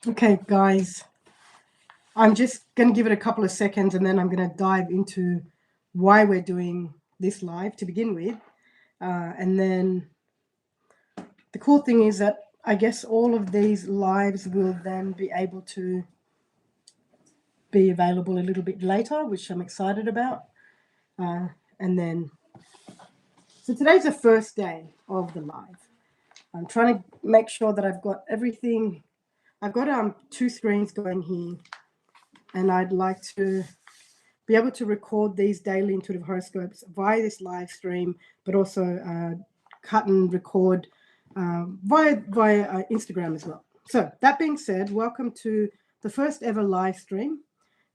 Okay, guys, I'm just going to give it a couple of seconds and then I'm going to dive into why we're doing this live to begin with. And then the cool thing is that I guess all of these lives will then be able to be available a little bit later, which I'm excited about. And then, so today's the first day of the live. I'm trying to make sure that I've got everything. I've got two screens going here, and I'd like to be able to record these daily intuitive horoscopes via this live stream, but also cut and record via Instagram as well. So that being said, welcome to the first ever live stream.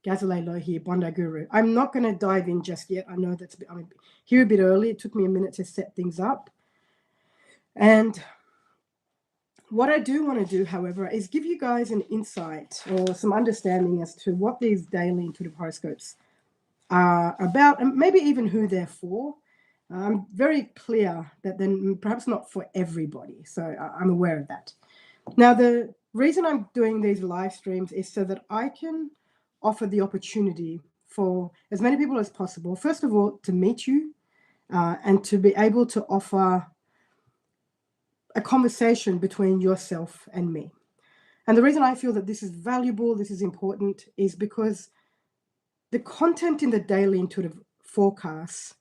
Gazalelo here, Bondi Guru. I'm not going to dive in just yet. I know I'm here a bit early. It took me a minute to set things up. And what I do want to do, however, is give you guys an insight or some understanding as to what these daily intuitive horoscopes are about, and maybe even who they're for. I'm very clear that they're perhaps not for everybody, so I'm aware of that. Now, the reason I'm doing these live streams is so that I can offer the opportunity for as many people as possible, first of all, to meet you and to be able to offer a conversation between yourself and me. And the reason I feel that this is valuable, this is important, is because the content in the daily intuitive forecasts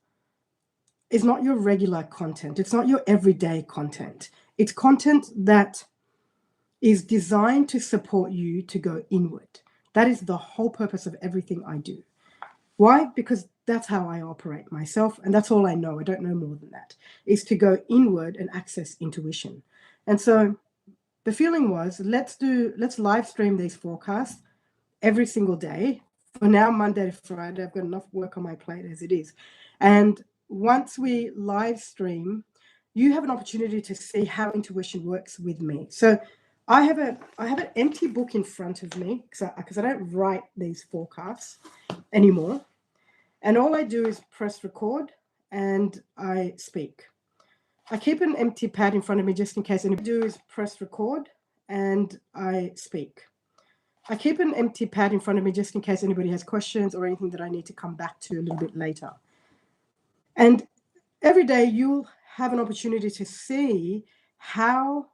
is not your regular content. It's not your everyday content. It's content that is designed to support you to go inward. That is the whole purpose of everything I do. Why? Because that's how I operate myself, and that's all I know. I don't know more than that, is to go inward and access intuition. And so the feeling was, let's live stream these forecasts every single day. For now, Monday to Friday, I've got enough work on my plate as it is. And once we live stream, you have an opportunity to see how intuition works with me. So I have an empty book in front of me because I don't write these forecasts anymore. And all I do is press record and I speak. I keep an empty pad in front of me just in case anybody do is press record and I speak. I keep an empty pad in front of me just in case anybody has questions or anything that I need to come back to a little bit later. And every day you'll have an opportunity to see how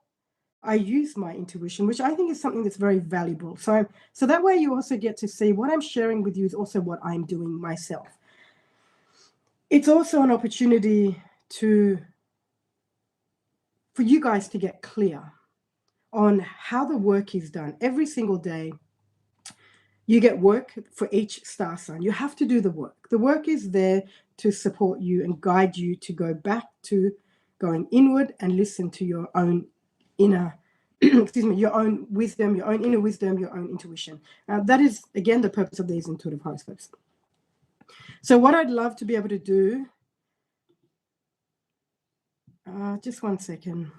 I use my intuition, which I think is something that's very valuable. So that way you also get to see what I'm sharing with you is also what I'm doing myself. It's also an opportunity for you guys to get clear on how the work is done. Every single day, you get work for each star sign. You have to do the work. The work is there to support you and guide you to go back to going inward and listen to your own inner, your own wisdom, your own inner wisdom, your own intuition. That is, again, the purpose of these intuitive horoscopes. So what I'd love to be able to do, just one second.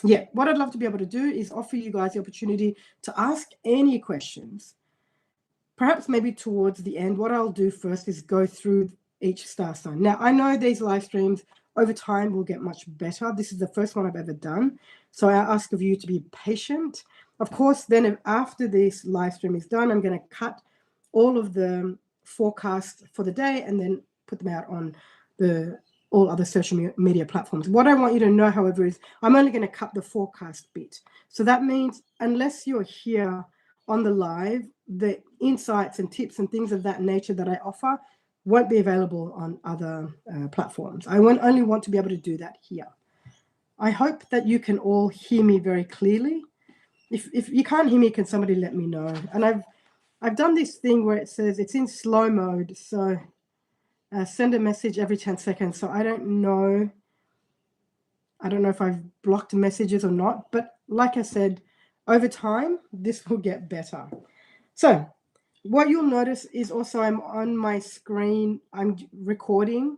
Yeah, what I'd love to be able to do is offer you guys the opportunity to ask any questions. Perhaps maybe towards the end, what I'll do first is go through each star sign. Now, I know these live streams over time will get much better. This is the first one I've ever done. So I ask of you to be patient. Of course, then after this live stream is done, I'm going to cut all of the forecasts for the day and then put them out on all other social media platforms. What I want you to know, however, is I'm only going to cut the forecast bit. So that means unless you're here on the live, the insights and tips and things of that nature that I offer won't be available on other platforms. I only want to be able to do that here. I hope that you can all hear me very clearly. If you can't hear me, can somebody let me know? And I've done this thing where it says it's in slow mode, so send a message every 10 seconds. So I don't know if I've blocked messages or not, but like I said, over time, this will get better. So what you'll notice is also I'm on my screen, I'm recording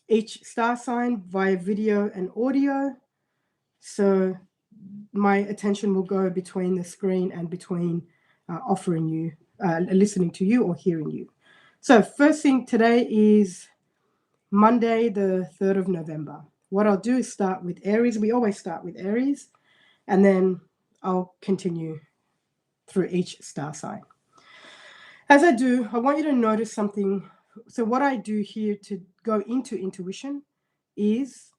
each star sign via video and audio. So my attention will go between the screen and between offering you, listening to you or hearing you. So first thing today is Monday, the 3rd of November. What I'll do is start with Aries. We always start with Aries, and then I'll continue through each star sign. As I do, I want you to notice something. So what I do here to go into intuition is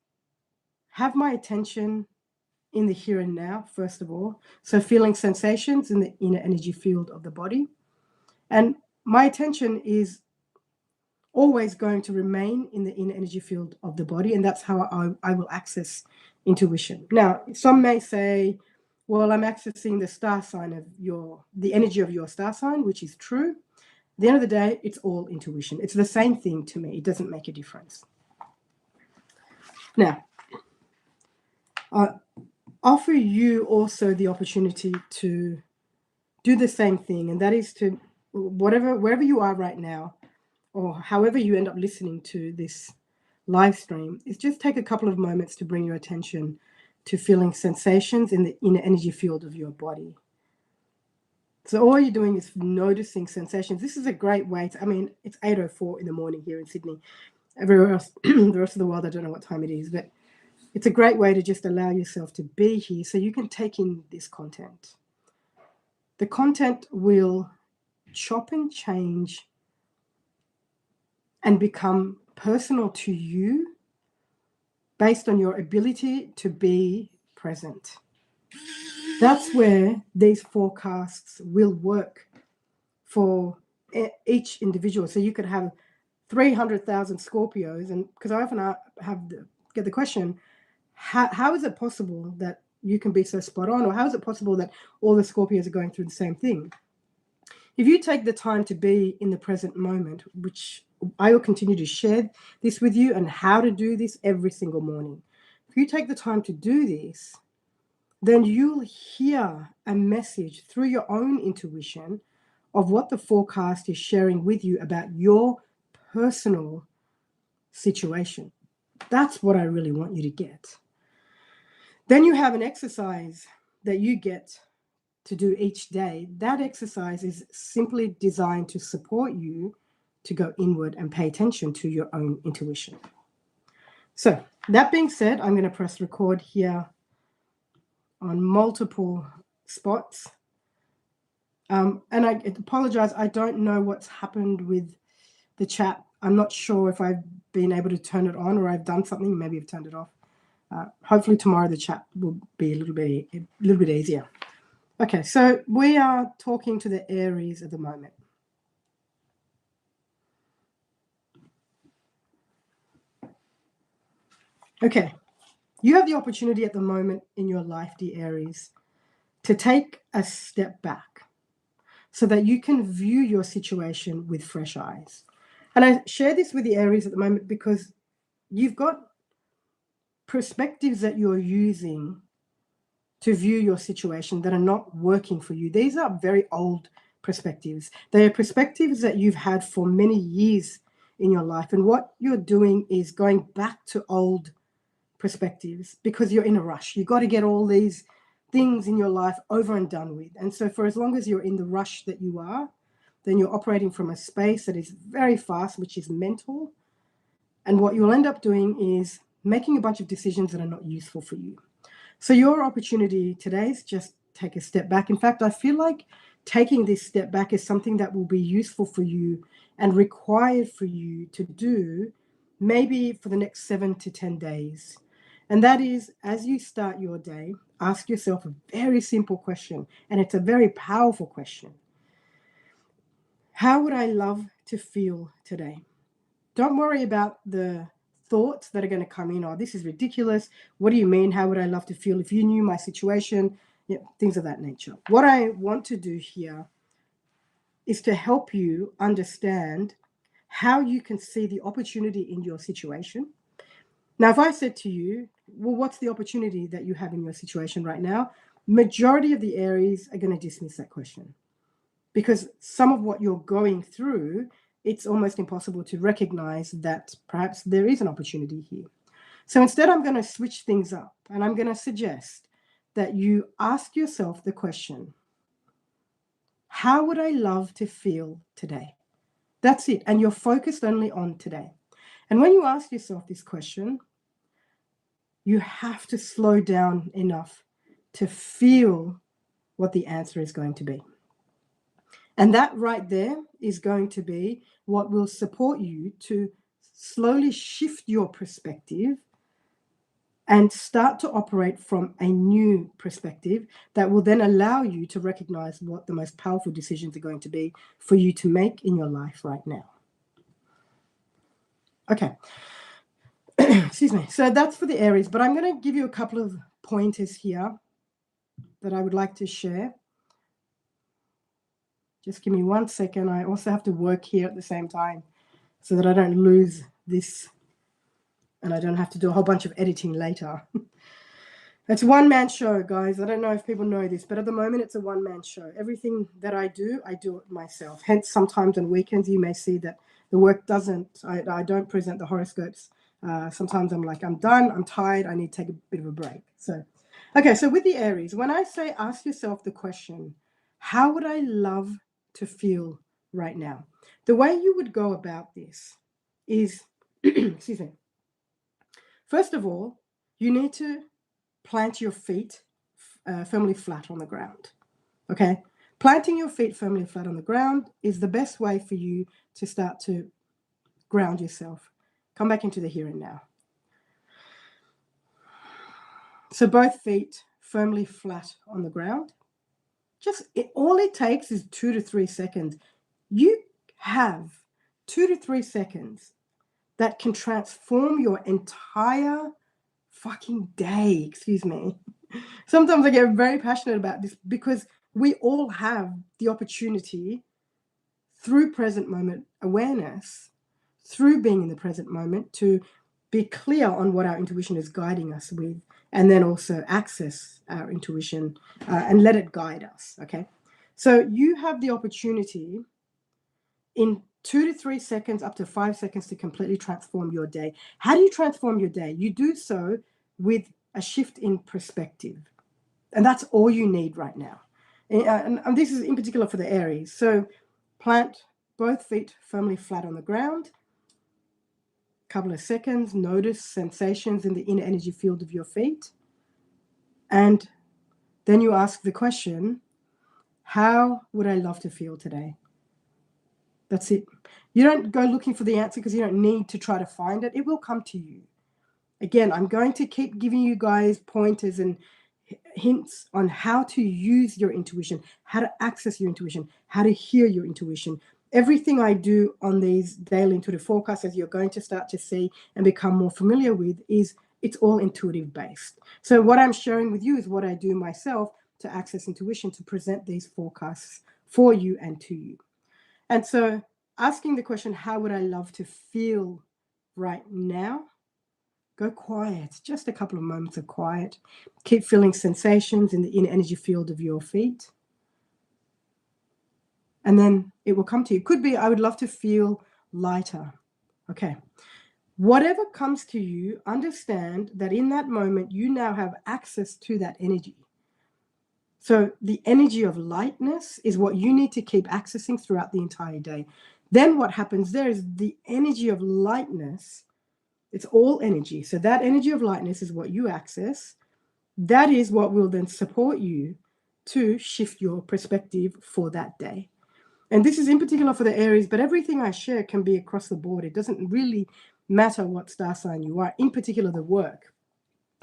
have my attention in the here and now, first of all. So feeling sensations in the inner energy field of the body. And my attention is always going to remain in the inner energy field of the body. And that's how I will access intuition. Now, some may say, well, I'm accessing the star sign of the energy of your star sign, which is true. At the end of the day, it's all intuition. It's the same thing to me. It doesn't make a difference. Now, offer you also the opportunity to do the same thing, and that is to wherever you are right now, or however you end up listening to this live stream, is just take a couple of moments to bring your attention to feeling sensations in the inner energy field of your body. So all you're doing is noticing sensations. This is a great way to, I mean, it's 8:04 in the morning here in Sydney. Everywhere else, the rest of the world, I don't know what time it is, but it's a great way to just allow yourself to be here so you can take in this content. The content will chop and change and become personal to you based on your ability to be present. That's where these forecasts will work for each individual. So you could have 300,000 Scorpios, and because I often get the question, how is it possible that you can be so spot on, or how is it possible that all the Scorpios are going through the same thing? If you take the time to be in the present moment, which I will continue to share this with you and how to do this every single morning. If you take the time to do this, then you'll hear a message through your own intuition of what the forecast is sharing with you about your personal situation. That's what I really want you to get. Then you have an exercise that you get to do each day. That exercise is simply designed to support you to go inward and pay attention to your own intuition. So that being said, I'm going to press record here on multiple spots. And I apologize, I don't know what's happened with the chat. I'm not sure if I've been able to turn it on or I've done something. Maybe I've turned it off. Hopefully tomorrow the chat will be a little bit easier. Okay, so we are talking to the Aries at the moment. Okay, you have the opportunity at the moment in your life, dear Aries, to take a step back so that you can view your situation with fresh eyes. And I share this with the Aries at the moment because you've got perspectives that you're using to view your situation that are not working for you. These are very old perspectives. They are perspectives that you've had for many years in your life. And what you're doing is going back to old perspectives because you're in a rush. You've got to get all these things in your life over and done with. And so for as long as you're in the rush that you are, then you're operating from a space that is very fast, which is mental. And what you'll end up doing is making a bunch of decisions that are not useful for you. So your opportunity today is just take a step back. In fact, I feel like taking this step back is something that will be useful for you and required for you to do maybe for the next 7 to 10 days. And that is, as you start your day, ask yourself a very simple question, and it's a very powerful question. How would I love to feel today? Don't worry about the thoughts that are going to come in. Oh, this is ridiculous. What do you mean? How would I love to feel if you knew my situation? Yeah, things of that nature. What I want to do here is to help you understand how you can see the opportunity in your situation. Now, if I said to you, well, what's the opportunity that you have in your situation right now? Majority of the Aries are going to dismiss that question because some of what you're going through, it's almost impossible to recognize that perhaps there is an opportunity here. So instead, I'm going to switch things up and I'm going to suggest that you ask yourself the question, how would I love to feel today? That's it. And you're focused only on today. And when you ask yourself this question, you have to slow down enough to feel what the answer is going to be. And that right there is going to be what will support you to slowly shift your perspective and start to operate from a new perspective that will then allow you to recognize what the most powerful decisions are going to be for you to make in your life right now. Okay. Excuse me. So that's for the Aries, but I'm going to give you a couple of pointers here that I would like to share. Just give me 1 second. I also have to work here at the same time so that I don't lose this and I don't have to do a whole bunch of editing later. It's a one-man show, guys. I don't know if people know this, but at the moment it's a one-man show. Everything that I do it myself. Hence, sometimes on weekends you may see that the work I don't present the horoscopes. Sometimes I'm like, I'm done, I'm tired, I need to take a bit of a break. So, okay, so with the Aries, when I say ask yourself the question, how would I love to feel right now? The way you would go about this is, excuse me, first of all, you need to plant your feet firmly flat on the ground. Okay? Planting your feet firmly flat on the ground is the best way for you to start to ground yourself. Come back into the here and now. So both feet firmly flat on the ground. All it takes is 2 to 3 seconds. You have 2 to 3 seconds that can transform your entire fucking day. Excuse me. Sometimes I get very passionate about this because we all have the opportunity through present moment awareness, through being in the present moment, to be clear on what our intuition is guiding us with, and then also access our intuition and let it guide us. Okay. So you have the opportunity in 2 to 3 seconds, up to 5 seconds, to completely transform your day. How do you transform your day? You do so with a shift in perspective. And that's all you need right now. And this is in particular for the Aries. So plant both feet firmly flat on the ground. Couple of seconds, notice sensations in the inner energy field of your feet. And then you ask the question, how would I love to feel today? That's it. You don't go looking for the answer because you don't need to try to find it. It will come to you. Again, I'm going to keep giving you guys pointers and hints on how to use your intuition, how to access your intuition, how to hear your intuition. Everything I do on these daily intuitive forecasts, as you're going to start to see and become more familiar with, it's all intuitive based. So what I'm sharing with you is what I do myself to access intuition, to present these forecasts for you and to you. And so asking the question, how would I love to feel right now? Go quiet, just a couple of moments of quiet. Keep feeling sensations in the inner energy field of your feet. And then it will come to you. It could be, I would love to feel lighter. Okay. Whatever comes to you, understand that in that moment, you now have access to that energy. So the energy of lightness is what you need to keep accessing throughout the entire day. Then what happens there is the energy of lightness. It's all energy. So that energy of lightness is what you access. That is what will then support you to shift your perspective for that day. And this is in particular for the Aries, but everything I share can be across the board. It doesn't really matter what star sign you are, in particular the work.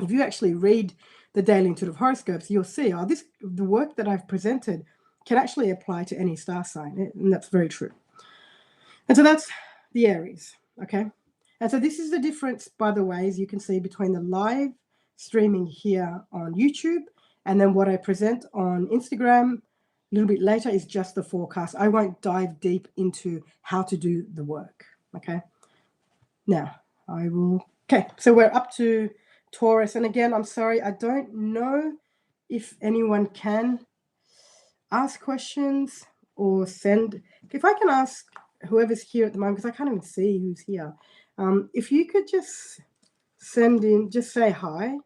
If you actually read the daily intuitive horoscopes, you'll see, the work that I've presented can actually apply to any star sign. And that's very true. And so that's the Aries, okay? And so this is the difference, by the way, as you can see, between the live streaming here on YouTube and then what I present on Instagram a little bit later is just the forecast. I won't dive deep into how to do the work, okay? Now, okay, so we're up to Taurus. And again, I'm sorry, I don't know if anyone can ask questions or send. If I can ask whoever's here at the moment, because I can't even see who's here. If you could just send in, just say hi.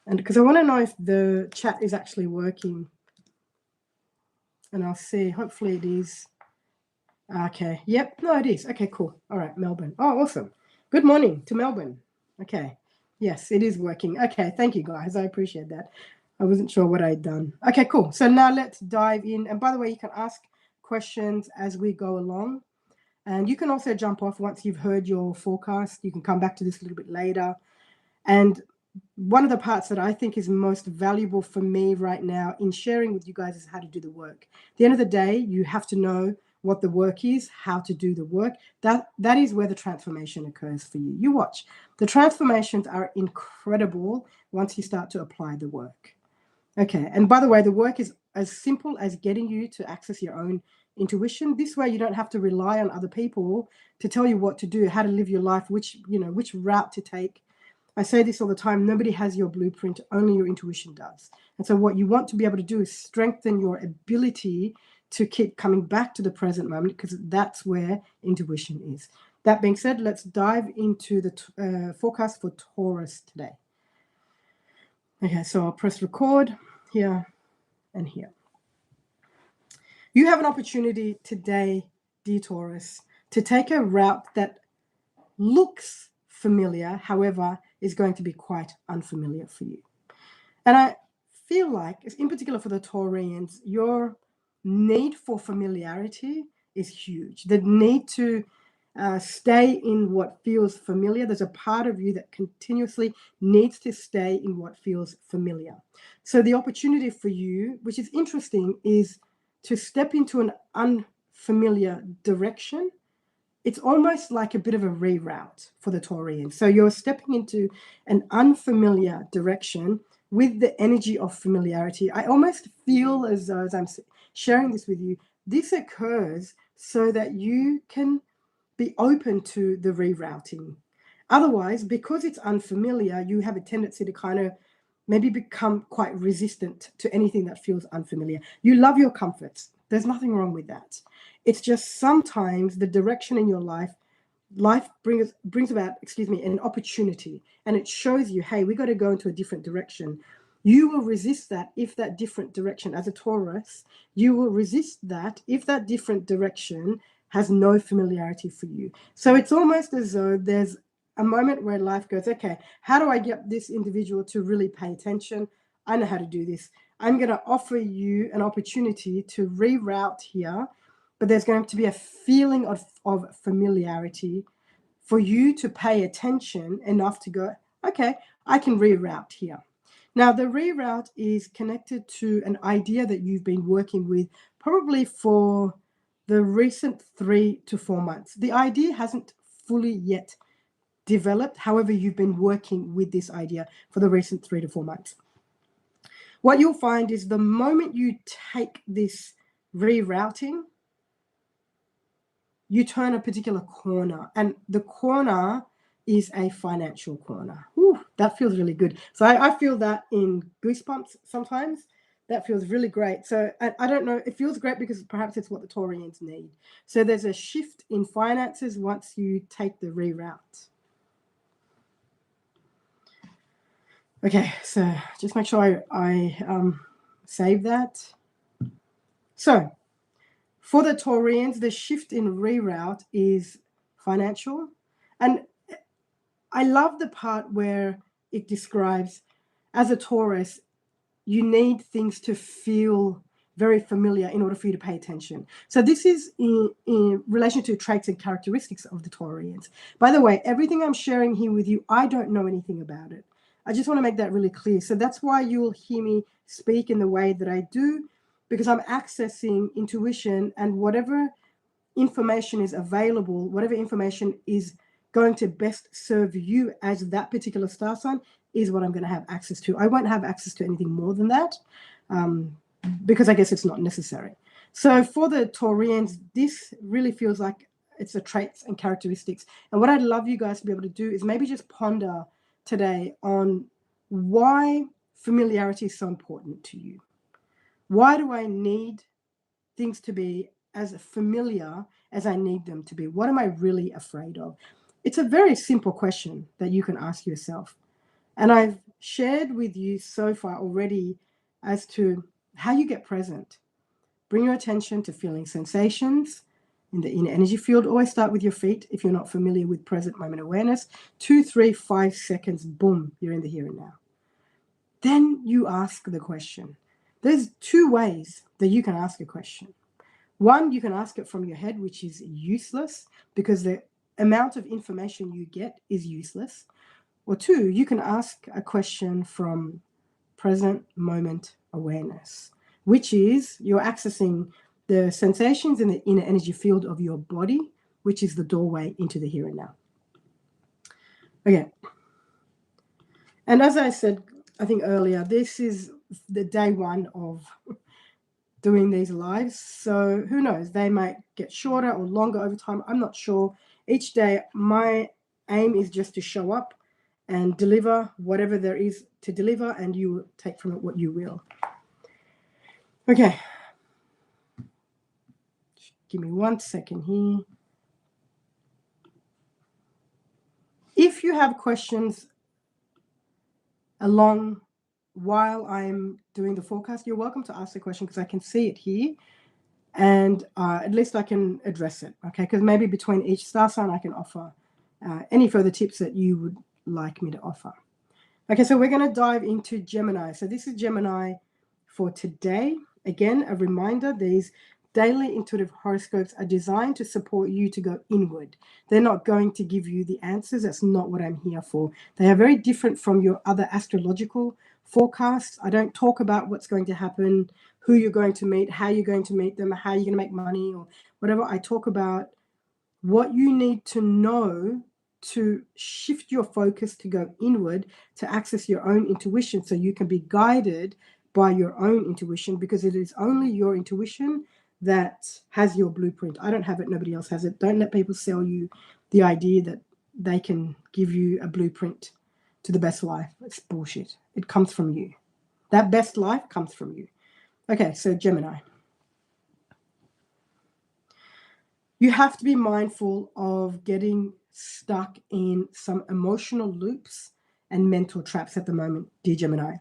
And because I want to know if the chat is actually working. And I'll see, hopefully it is. Okay, yep, no, it is. Okay, cool. All right, Melbourne. Oh, awesome. Good morning to Melbourne. Okay, yes, it is working. Okay, thank you guys. I appreciate that. I wasn't sure what I'd done. Okay, cool. So now let's dive in. And by the way, you can ask questions as we go along. And you can also jump off once you've heard your forecast. You can come back to this a little bit later. And one of the parts that I think is most valuable for me right now in sharing with you guys is how to do the work. At the end of the day, you have to know what the work is, how to do the work. That is where the transformation occurs for you. You watch. The transformations are incredible once you start to apply the work. Okay, and by the way, the work is as simple as getting you to access your own intuition. This way you don't have to rely on other people to tell you what to do, how to live your life, which route to take. I say this all the time, nobody has your blueprint, only your intuition does. And so what you want to be able to do is strengthen your ability to keep coming back to the present moment, because that's where intuition is. That being said, let's dive into the forecast for Taurus today. Okay, so I'll press record here and here. You have an opportunity today, dear Taurus, to take a route that looks familiar, however, is going to be quite unfamiliar for you. And I feel like, in particular for the Taurians, your need for familiarity is huge. The need to stay in what feels familiar. There's a part of you that continuously needs to stay in what feels familiar. So the opportunity for you, which is interesting, is to step into an unfamiliar direction. It's almost like a bit of a reroute for the Taurian. So you're stepping into an unfamiliar direction with the energy of familiarity. I almost feel as though, as I'm sharing this with you, this occurs so that you can be open to the rerouting. Otherwise, because it's unfamiliar, you have a tendency to kind of maybe become quite resistant to anything that feels unfamiliar. You love your comforts. There's nothing wrong with that. It's just sometimes the direction in your life brings about, an opportunity, and it shows you, hey, we got to go into a different direction. You will resist that if that different direction, as a Taurus, you will resist that if that different direction has no familiarity for you. So it's almost as though there's a moment where life goes, okay, how do I get this individual to really pay attention? I know how to do this. I'm going to offer you an opportunity to reroute here, but there's going to be a feeling of familiarity for you to pay attention enough to go, okay, I can reroute here. Now, the reroute is connected to an idea that you've been working with probably for the recent 3 to 4 months. The idea hasn't fully yet developed. However, you've been working with this idea for the recent 3 to 4 months. What you'll find is the moment you take this rerouting, you turn a particular corner, and the corner is a financial corner. Ooh, that feels really good. So I feel that in goosebumps sometimes. That feels really great. So I don't know, it feels great because perhaps it's what the Taurians need. So there's a shift in finances once you take the reroute. Okay, so just make sure I save that. So for the Taurians, the shift in reroute is financial. And I love the part where it describes, as a Taurus, you need things to feel very familiar in order for you to pay attention. So this is in relation to traits and characteristics of the Taurians. By the way, everything I'm sharing here with you, I don't know anything about it. I just want to make that really clear. So that's why you'll hear me speak in the way that I do, because I'm accessing intuition, and whatever information is available, whatever information is going to best serve you as that particular star sign, is what I'm going to have access to. I won't have access to anything more than that, because I guess it's not necessary. So for the Taurians, this really feels like it's the traits and characteristics. And what I'd love you guys to be able to do is maybe just ponder today on why familiarity is so important to you. Why do I need things to be as familiar as I need them to be? What am I really afraid of? It's a very simple question that you can ask yourself. And I've shared with you so far already as to how you get present. Bring your attention to feeling sensations in the inner energy field. Always start with your feet if you're not familiar with present moment awareness. 2, 3, 5 seconds, boom, you're in the here and now. Then you ask the question. There's two ways that you can ask a question. One, you can ask it from your head, which is useless because the amount of information you get is useless. Or two, you can ask a question from present moment awareness, which is you're accessing the sensations in the inner energy field of your body, which is the doorway into the here and now. Okay. And as I said, I think earlier, this is the day one of doing these lives. So who knows, they might get shorter or longer over time. I'm not sure. Each day, my aim is just to show up and deliver whatever there is to deliver, and you take from it what you will. Okay. Give me 1 second here. If you have questions along while I'm doing the forecast, you're welcome to ask the question because I can see it here. And at least I can address it, okay? Because maybe between each star sign, I can offer any further tips that you would like me to offer. Okay, so we're going to dive into Gemini. So this is Gemini for today. Again, a reminder, these daily intuitive horoscopes are designed to support you to go inward. They're not going to give you the answers. That's not what I'm here for. They are very different from your other astrological forecasts. I don't talk about what's going to happen, who you're going to meet, how you're going to meet them, how you're going to make money or whatever. I talk about what you need to know to shift your focus to go inward, to access your own intuition so you can be guided by your own intuition, because it is only your intuition that has your blueprint. I don't have it. Nobody else has it. Don't let people sell you the idea that they can give you a blueprint to the best life. It's bullshit. It comes from you. That best life comes from you. Okay, so Gemini. You have to be mindful of getting stuck in some emotional loops and mental traps at the moment, dear Gemini.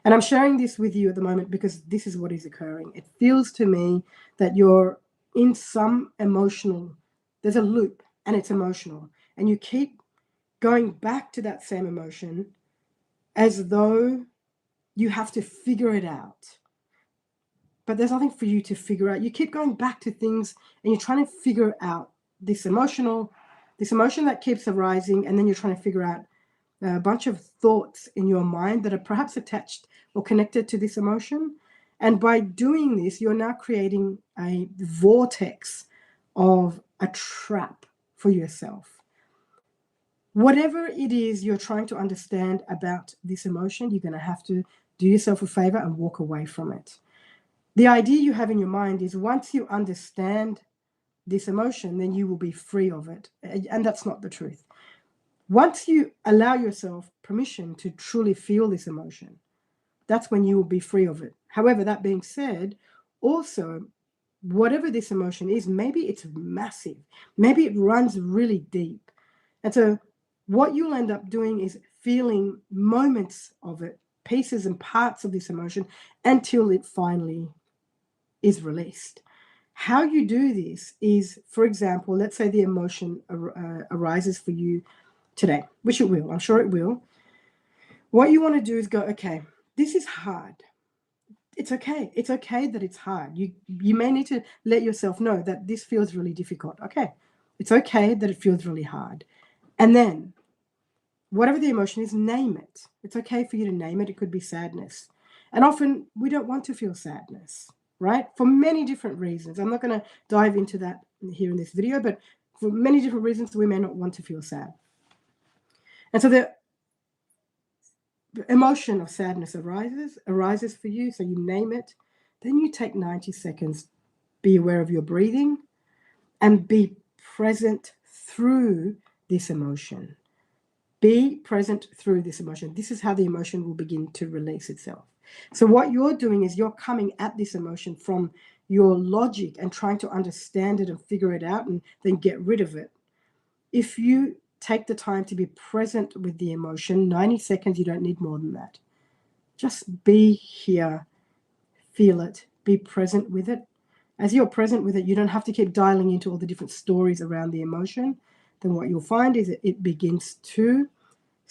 And I'm sharing this with you at the moment because this is what is occurring. It feels to me that you're in some emotional, there's a loop and it's emotional. And you keep going back to that same emotion as though you have to figure it out. But there's nothing for you to figure out. You keep going back to things and you're trying to figure out this emotion that keeps arising, and then you're trying to figure out a bunch of thoughts in your mind that are perhaps attached or connected to this emotion. And by doing this, you're now creating a vortex of a trap for yourself. Whatever it is you're trying to understand about this emotion, you're going to have to do yourself a favor and walk away from it. The idea you have in your mind is once you understand this emotion, then you will be free of it. And that's not the truth. Once you allow yourself permission to truly feel this emotion, that's when you will be free of it. However, that being said, also, whatever this emotion is, maybe it's massive. Maybe it runs really deep. And so what you'll end up doing is feeling moments of it, pieces and parts of this emotion, until it finally is released. How you do this is, for example, let's say the emotion arises for you today, which it will, I'm sure it will. What you want to do is go, okay, this is hard. It's okay. It's okay that it's hard. You may need to let yourself know that this feels really difficult. Okay, it's okay that it feels really hard. And then whatever the emotion is, name it. It's okay for you to name it. It could be sadness. And often we don't want to feel sadness, right? For many different reasons. I'm not going to dive into that here in this video, but for many different reasons, we may not want to feel sad. And so the emotion of sadness arises for you. So you name it. Then you take 90 seconds, be aware of your breathing, and be present through this emotion. Be present through this emotion. This is how the emotion will begin to release itself. So what you're doing is you're coming at this emotion from your logic and trying to understand it and figure it out and then get rid of it. If you take the time to be present with the emotion, 90 seconds, you don't need more than that. Just be here, feel it, be present with it. As you're present with it, you don't have to keep dialing into all the different stories around the emotion. Then what you'll find is that it begins to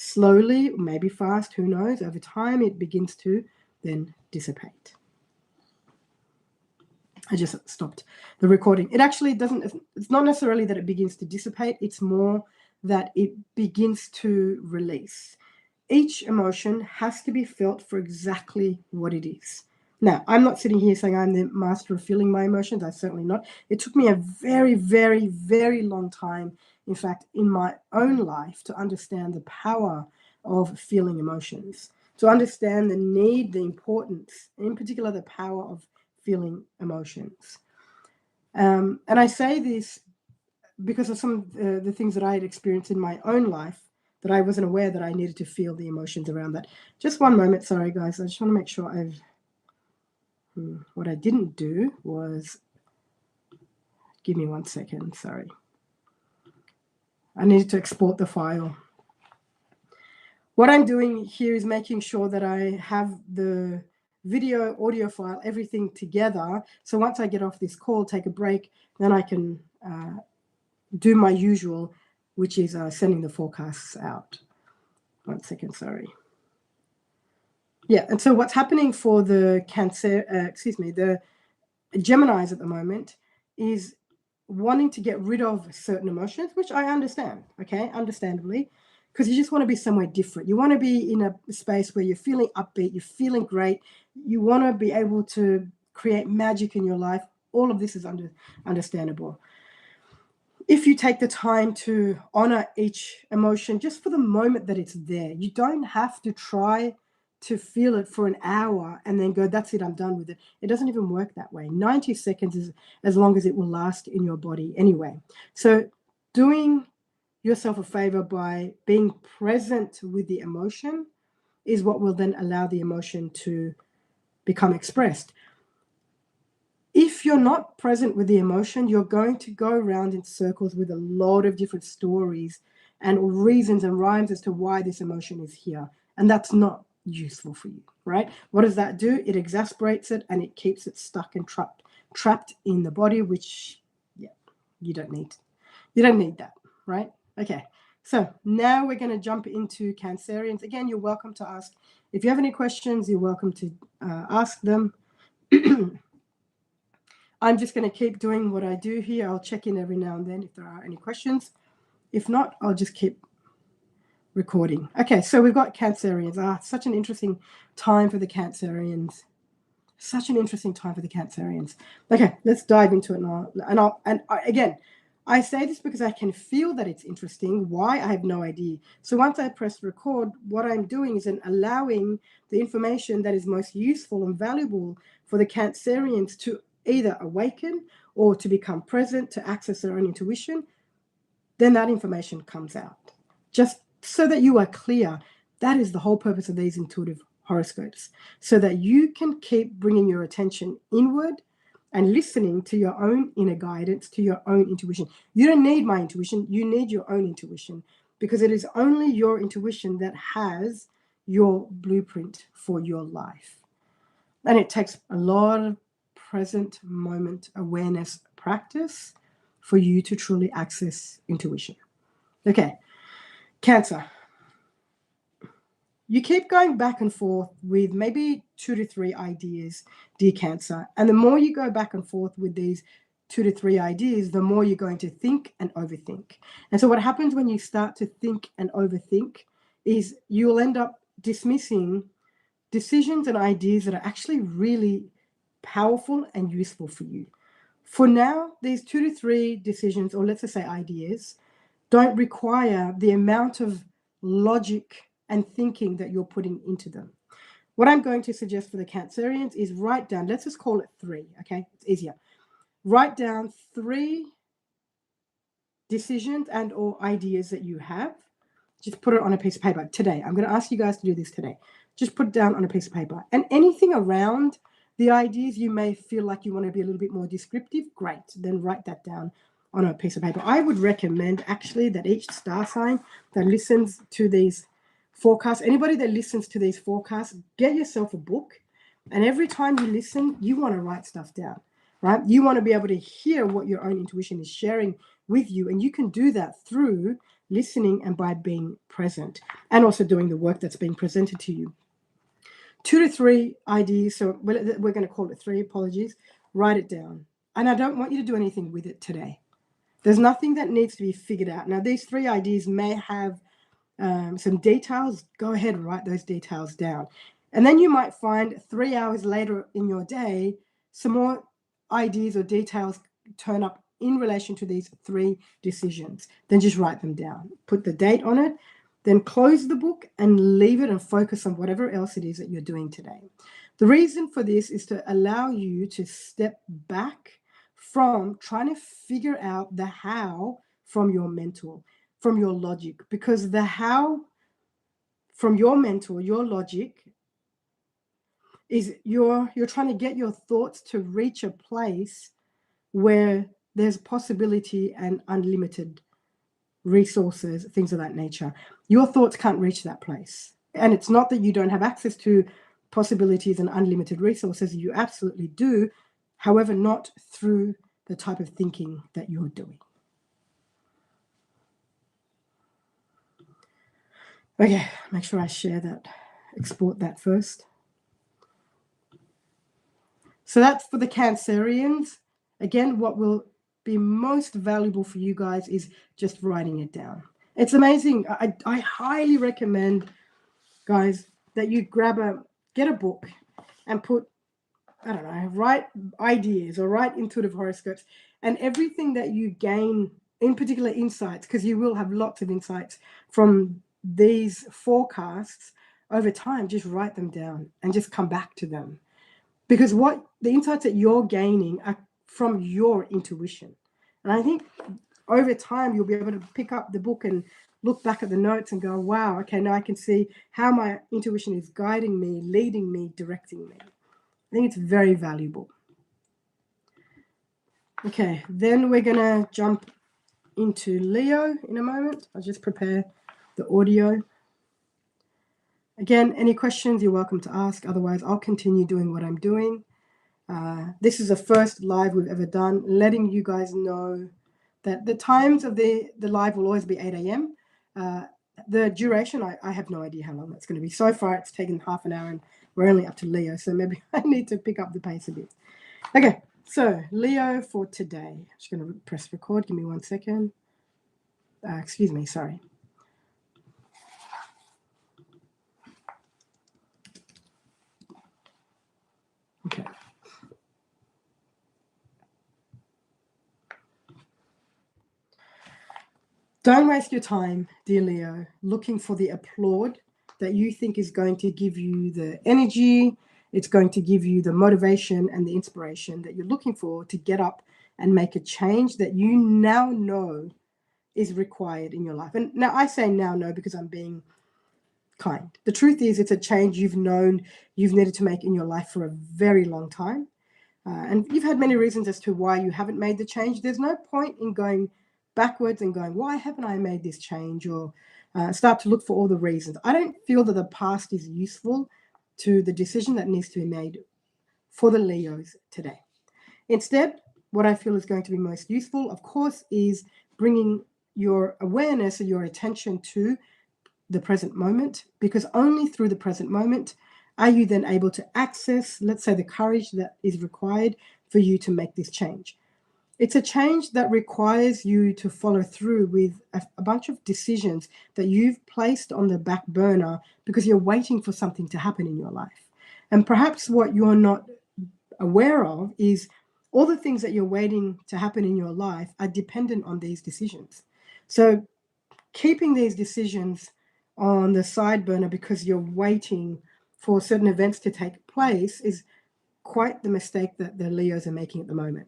Slowly, maybe fast, who knows, over time it begins to then dissipate. I just stopped the recording. It actually doesn't, it's not necessarily that it begins to dissipate, it's more that it begins to release. Each emotion has to be felt for exactly what it is. Now, I'm not sitting here saying I'm the master of feeling my emotions. I'm certainly not. It took me a very, very, very long time, in fact, in my own life to understand the power of feeling emotions, to understand the need, the importance, in particular, the power of feeling emotions. And I say this because of some of the things that I had experienced in my own life that I wasn't aware that I needed to feel the emotions around that. Just one moment, sorry guys, I just want to make sure what I didn't do was, give me 1 second, sorry. I needed to export the file. What I'm doing here is making sure that I have the video, audio file, everything together. So once I get off this call, take a break, then I can do my usual, which is sending the forecasts out. 1 second, sorry. Yeah, and so what's happening for the the Geminis at the moment is wanting to get rid of certain emotions, which I understand, okay, understandably, because you just want to be somewhere different. You want to be in a space where you're feeling upbeat, you're feeling great, you want to be able to create magic in your life. All of this is understandable. If you take the time to honor each emotion just for the moment that it's there, you don't have to try to feel it for an hour and then go, that's it, I'm done with it. It doesn't even work that way. 90 seconds is as long as it will last in your body anyway. So doing yourself a favor by being present with the emotion is what will then allow the emotion to become expressed. If you're not present with the emotion, you're going to go around in circles with a lot of different stories and reasons and rhymes as to why this emotion is here. And that's not useful for you, right? What does that do? It exasperates it and it keeps it stuck and trapped in the body, which, yeah, you don't need. You don't need that, right? Okay. So now we're going to jump into Cancerians. Again, you're welcome to ask. If you have any questions, you're welcome to ask them. I'm just going to keep doing what I do here. I'll check in every now and then if there are any questions. If not, I'll just keep recording. Okay, so we've got Cancerians. Such an interesting time for the Cancerians. Such an interesting time for the Cancerians. Okay, let's dive into it now. Again, I say this because I can feel that it's interesting. Why? I have no idea. So once I press record, what I'm doing is allowing the information that is most useful and valuable for the Cancerians to either awaken or to become present, to access their own intuition, then that information comes out. Just so that you are clear, that is the whole purpose of these intuitive horoscopes, so that you can keep bringing your attention inward and listening to your own inner guidance, to your own intuition. You don't need my intuition, you need your own intuition, because it is only your intuition that has your blueprint for your life. And it takes a lot of present moment awareness practice for you to truly access intuition. Okay, Cancer. You keep going back and forth with maybe 2 to 3 ideas, dear Cancer. And the more you go back and forth with these 2 to 3 ideas, the more you're going to think and overthink. And so what happens when you start to think and overthink is you'll end up dismissing decisions and ideas that are actually really powerful and useful for you. For now, these 2 to 3 decisions, or let's just say ideas, don't require the amount of logic and thinking that you're putting into them. What I'm going to suggest for the Cancerians is write down, let's just call it 3, okay? It's easier. Write down 3 decisions and or ideas that you have. Just put it on a piece of paper today. I'm going to ask you guys to do this today. Just put it down on a piece of paper. And anything around the ideas you may feel like you want to be a little bit more descriptive, great. Then write that down on a piece of paper. I would recommend actually that each star sign that listens to these forecasts, anybody that listens to these forecasts, get yourself a book. And every time you listen, you want to write stuff down, right? You want to be able to hear what your own intuition is sharing with you. And you can do that through listening and by being present, and also doing the work that's being presented to you. 2 to 3 ideas, so we're going to call it 3, apologies. Write it down. And I don't want you to do anything with it today. There's nothing that needs to be figured out. Now, these 3 ideas may have some details. Go ahead and write those details down. And then you might find 3 hours later in your day, some more ideas or details turn up in relation to these 3 decisions. Then just write them down. Put the date on it. Then close the book and leave it and focus on whatever else it is that you're doing today. The reason for this is to allow you to step back from trying to figure out the how from your mental, from your logic, because the how from your mental, your logic, is you're trying to get your thoughts to reach a place where there's possibility and unlimited resources, things of that nature. Your thoughts can't reach that place. And it's not that you don't have access to possibilities and unlimited resources. You absolutely do. However, not through the type of thinking that you're doing. Okay, make sure I share that, export that first. So that's for the Cancerians. Again, what will be most valuable for you guys is just writing it down. It's amazing. I highly recommend, guys, that you get a book and put, I don't know, write ideas or write intuitive horoscopes, and everything that you gain, in particular insights, because you will have lots of insights from these forecasts over time, just write them down and just come back to them. Because what the insights that you're gaining are from your intuition. And I think over time, you'll be able to pick up the book and look back at the notes and go, wow, okay, now I can see how my intuition is guiding me, leading me, directing me. I think it's very valuable. Okay, then we're going to jump into Leo in a moment. I'll just prepare the audio. Again, any questions you're welcome to ask. Otherwise, I'll continue doing what I'm doing. This is the first live we've ever done, letting you guys know that the times of the live will always be 8 a.m. The duration, I have no idea how long that's going to be. So far, it's taken half an hour, and we're only up to Leo, so maybe I need to pick up the pace a bit. Okay, so Leo for today. I'm just going to press record. Give me 1 second. Excuse me, sorry. Okay. Don't waste your time, dear Leo, looking for the applaud that you think is going to give you the energy, it's going to give you the motivation and the inspiration that you're looking for to get up and make a change that you now know is required in your life. And now I say now no because I'm being kind. The truth is, it's a change you've known you've needed to make in your life for a very long time. And you've had many reasons as to why you haven't made the change. There's no point in going backwards and going, why haven't I made this change? Or start to look for all the reasons. I don't feel that the past is useful to the decision that needs to be made for the Leos today. Instead, what I feel is going to be most useful, of course, is bringing your awareness and your attention to the present moment, because only through the present moment are you then able to access, let's say, the courage that is required for you to make this change. It's a change that requires you to follow through with a bunch of decisions that you've placed on the back burner because you're waiting for something to happen in your life. And perhaps what you're not aware of is all the things that you're waiting to happen in your life are dependent on these decisions. So keeping these decisions on the side burner because you're waiting for certain events to take place is quite the mistake that the Leos are making at the moment.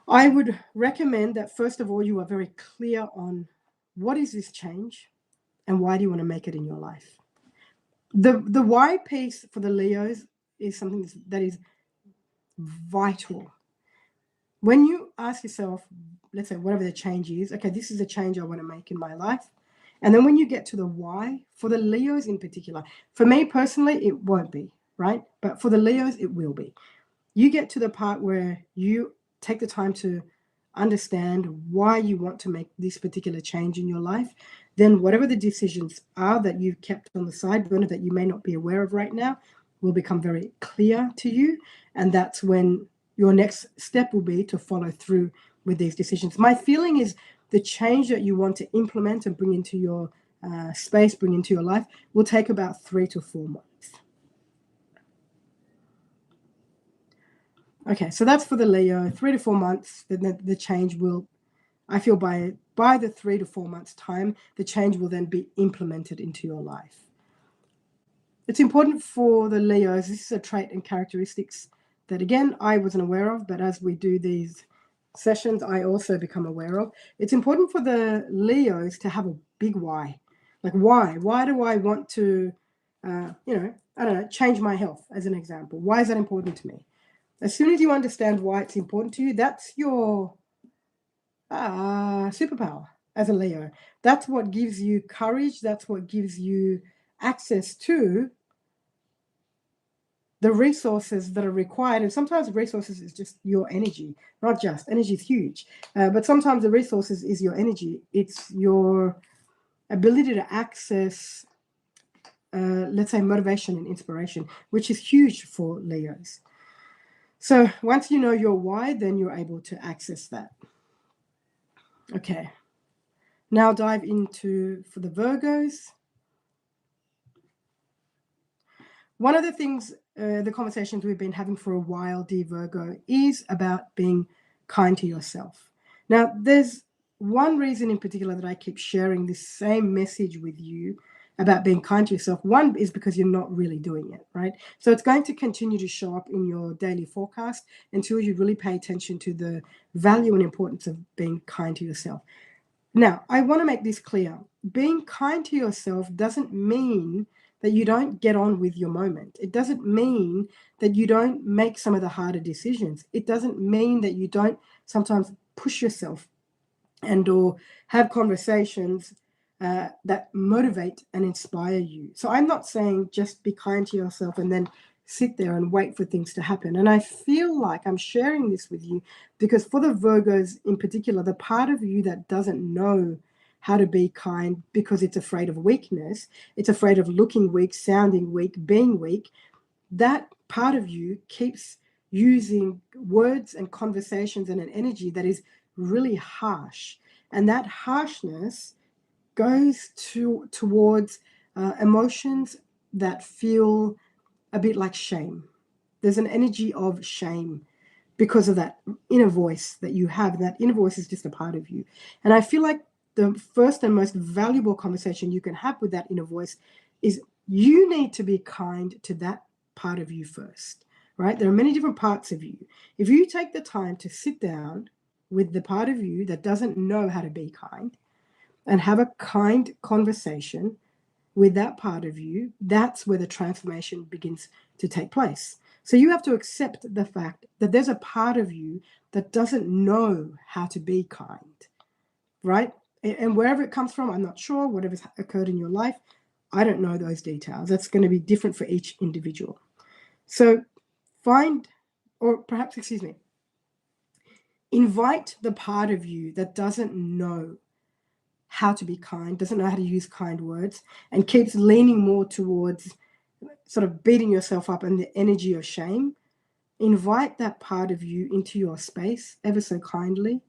I would recommend that, first of all, you are very clear on what is this change and why do you want to make it in your life. The why piece for the Leos is something that is vital. When you ask yourself, let's say whatever the change is, okay, this is a change I want to make in my life. And then when you get to the why, for the Leos in particular, for me personally, it won't be, right? But for the Leos, it will be. You get to the part where you take the time to understand why you want to make this particular change in your life, then whatever the decisions are that you've kept on the side burner that you may not be aware of right now will become very clear to you. And that's when your next step will be to follow through with these decisions. My feeling is the change that you want to implement and bring into your space, bring into your life, will take about 3 to 4 months. Okay, so that's for the Leo. 3 to 4 months, the change will, I feel by the 3 to 4 months time, the change will then be implemented into your life. It's important for the Leos. This is a trait and characteristics that, again, I wasn't aware of, but as we do these sessions, I also become aware of. It's important for the Leos to have a big why. Like, why? Why do I want to, I don't know, change my health, as an example? Why is that important to me? As soon as you understand why it's important to you, that's your superpower as a Leo. That's what gives you courage. That's what gives you access to the resources that are required. And sometimes resources is just your energy, not just. Energy is huge. But sometimes the resources is your energy. It's your ability to access, let's say, motivation and inspiration, which is huge for Leos. So once you know your why, then you're able to access that. Okay. Now dive into, for the Virgos. One of the things, the conversations we've been having for a while, dear Virgo, is about being kind to yourself. Now, there's one reason in particular that I keep sharing this same message with you about being kind to yourself. One is because you're not really doing it, right? So it's going to continue to show up in your daily forecast until you really pay attention to the value and importance of being kind to yourself. Now, I want to make this clear. Being kind to yourself doesn't mean that you don't get on with your moment. It doesn't mean that you don't make some of the harder decisions. It doesn't mean that you don't sometimes push yourself and or have conversations that motivate and inspire you. So I'm not saying just be kind to yourself and then sit there and wait for things to happen. And I feel like I'm sharing this with you because for the Virgos in particular, the part of you that doesn't know how to be kind because it's afraid of weakness, it's afraid of looking weak, sounding weak, being weak, that part of you keeps using words and conversations and an energy that is really harsh. And that harshness goes towards emotions that feel a bit like shame. There's an energy of shame because of that inner voice that you have. And that inner voice is just a part of you. And I feel like the first and most valuable conversation you can have with that inner voice is you need to be kind to that part of you first, right? There are many different parts of you. If you take the time to sit down with the part of you that doesn't know how to be kind and have a kind conversation with that part of you, that's where the transformation begins to take place. So you have to accept the fact that there's a part of you that doesn't know how to be kind, right? And wherever it comes from, I'm not sure. Whatever's occurred in your life, I don't know those details. That's going to be different for each individual. So invite the part of you that doesn't know how to be kind, doesn't know how to use kind words, and keeps leaning more towards sort of beating yourself up and the energy of shame. Invite that part of you into your space ever so kindly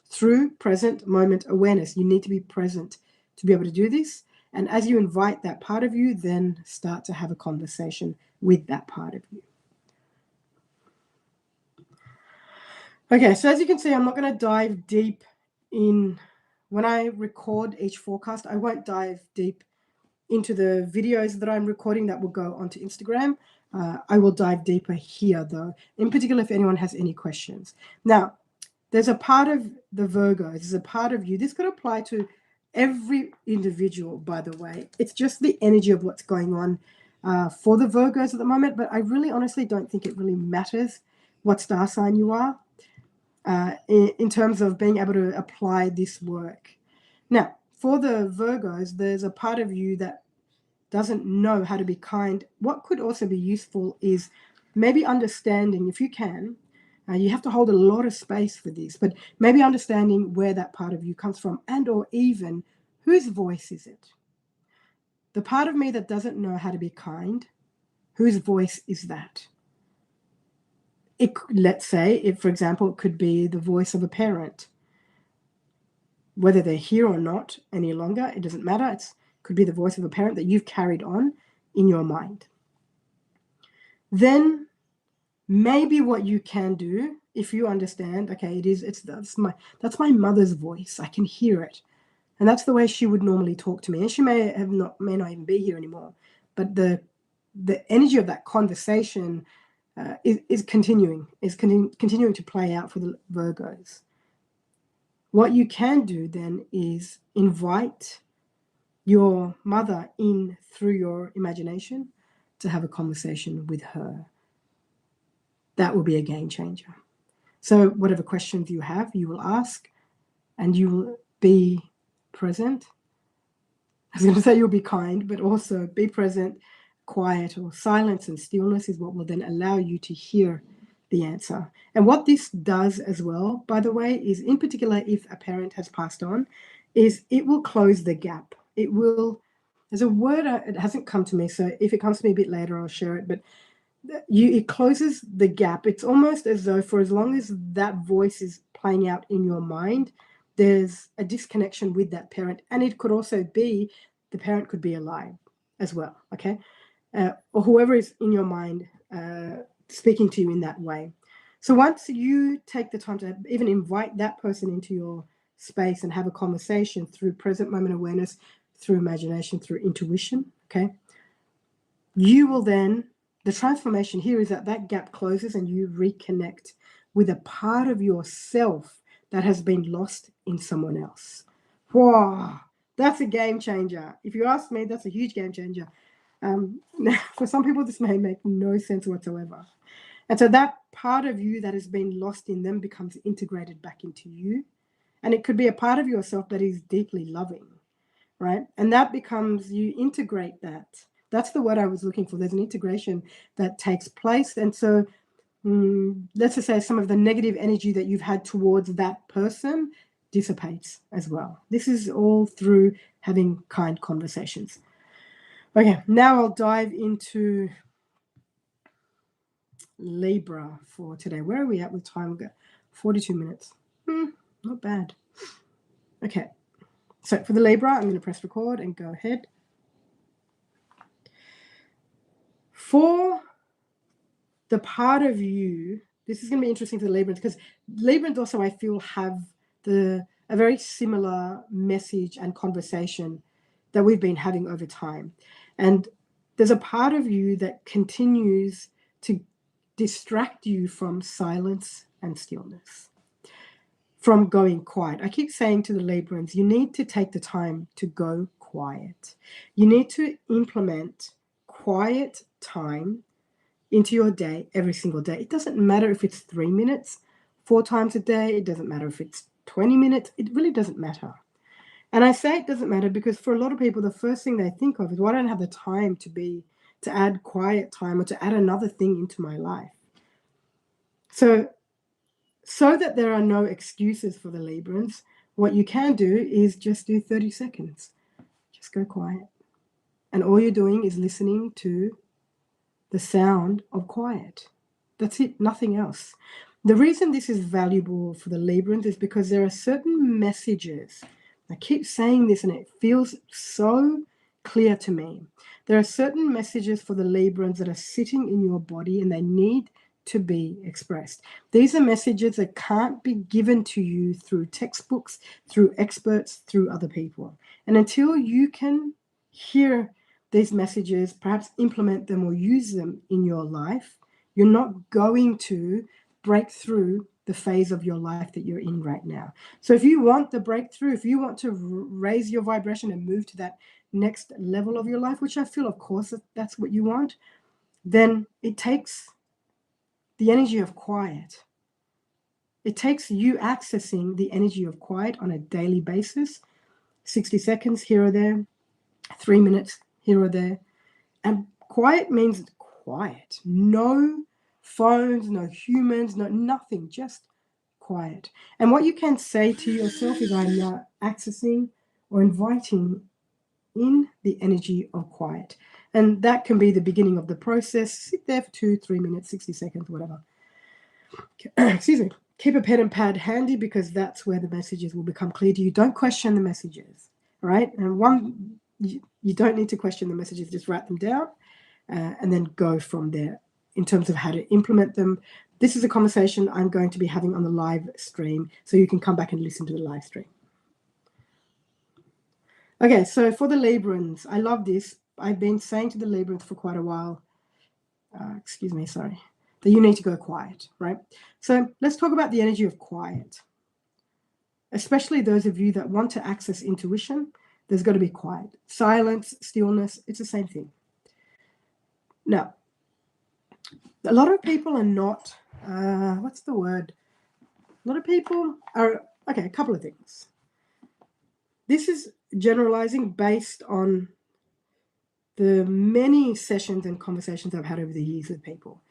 through present moment awareness. You need to be present to be able to do this. And as you invite that part of you, then start to have a conversation with that part of you. Okay, so as you can see, I'm not going to dive deep in. When I record each forecast, I won't dive deep into the videos that I'm recording that will go onto Instagram. I will dive deeper here, though, in particular if anyone has any questions. Now, there's a part of the Virgos, there's a part of you. This could apply to every individual, by the way. It's just the energy of what's going on for the Virgos at the moment, but I really honestly don't think it really matters what star sign you are. In terms of being able to apply this work. Now, for the Virgos, there's a part of you that doesn't know how to be kind. What could also be useful is maybe understanding, if you can, You have to hold a lot of space for this, but maybe understanding where that part of you comes from, and or even whose voice is it? The part of me that doesn't know how to be kind, whose voice is that? Let's say, for example, it could be the voice of a parent. Whether they're here or not any longer, it doesn't matter. It could be the voice of a parent that you've carried on in your mind. Then maybe what you can do, if you understand, okay, that's my mother's voice. I can hear it. And that's the way she would normally talk to me. And she may not even be here anymore. But the energy of that conversation is continuing to play out for the Virgos. What you can do then is invite your mother in through your imagination to have a conversation with her. That will be a game changer. So whatever questions you have, you will ask, and you will be present. I was going to say you'll be kind, but also be present. Quiet or silence and stillness is what will then allow you to hear the answer. And what this does as well, by the way, is in particular if a parent has passed on, is it will close the gap. It will, there's a word, it hasn't come to me, so if it comes to me a bit later, I'll share it, but it closes the gap. It's almost as though for as long as that voice is playing out in your mind, there's a disconnection with that parent. And it could also be, the parent could be alive as well, okay? Or whoever is in your mind speaking to you in that way. So once you take the time to even invite that person into your space and have a conversation through present moment awareness, through imagination, through intuition, okay, you will then, the transformation here is that gap closes and you reconnect with a part of yourself that has been lost in someone else. Wow, that's a game changer. If you ask me, that's a huge game changer. For some people, this may make no sense whatsoever. And so that part of you that has been lost in them becomes integrated back into you. And it could be a part of yourself that is deeply loving, right? And that becomes, you integrate that. That's the word I was looking for. There's an integration that takes place. And so let's just say some of the negative energy that you've had towards that person dissipates as well. This is all through having kind conversations. Okay, now I'll dive into Libra for today. Where are we at with time? We've got 42 minutes. Not bad. Okay, so for the Libra, I'm going to press record and go ahead. For the part of you, this is going to be interesting for the Librans, because Librans also, I feel, have a very similar message and conversation that we've been having over time. And there's a part of you that continues to distract you from silence and stillness, from going quiet. I keep saying to the Librans, you need to take the time to go quiet. You need to implement quiet time into your day every single day. It doesn't matter if it's 3 minutes, 4 times a day. It doesn't matter if it's 20 minutes. It really doesn't matter. And I say it doesn't matter because for a lot of people, the first thing they think of is, well, I don't have the time to add quiet time or to add another thing into my life. So that there are no excuses for the Librans, what you can do is just do 30 seconds. Just go quiet. And all you're doing is listening to the sound of quiet. That's it, nothing else. The reason this is valuable for the Librans is because there are certain messages. I keep saying this and it feels so clear to me. There are certain messages for the Librans that are sitting in your body and they need to be expressed. These are messages that can't be given to you through textbooks, through experts, through other people. And until you can hear these messages, perhaps implement them or use them in your life, you're not going to break through the phase of your life that you're in right now. So if you want the breakthrough, if you want to raise your vibration and move to that next level of your life, which I feel, of course, that's what you want, then it takes the energy of quiet. It takes you accessing the energy of quiet on a daily basis, 60 seconds here or there, 3 minutes here or there. And quiet means quiet. No phones, no humans, no nothing, just quiet. And what you can say to yourself is, I'm now accessing or inviting in the energy of quiet. And that can be the beginning of the process. Sit there for 2-3 minutes, 60 seconds, whatever. Excuse me. Keep a pen and pad handy, because that's where the messages will become clear to you. Don't question the messages, right? And you don't need to question the messages, just write them down and then go from there in terms of how to implement them. This is a conversation I'm going to be having on the live stream, so you can come back and listen to the live stream. Okay, so for the Librans, I love this. I've been saying to the Librans for quite a while, that you need to go quiet, right? So let's talk about the energy of quiet. Especially those of you that want to access intuition, there's got to be quiet. Silence, stillness, it's the same thing. Now, a lot of people are not, what's the word? A lot of people are, okay, a couple of things. This is generalizing based on the many sessions and conversations I've had over the years with people.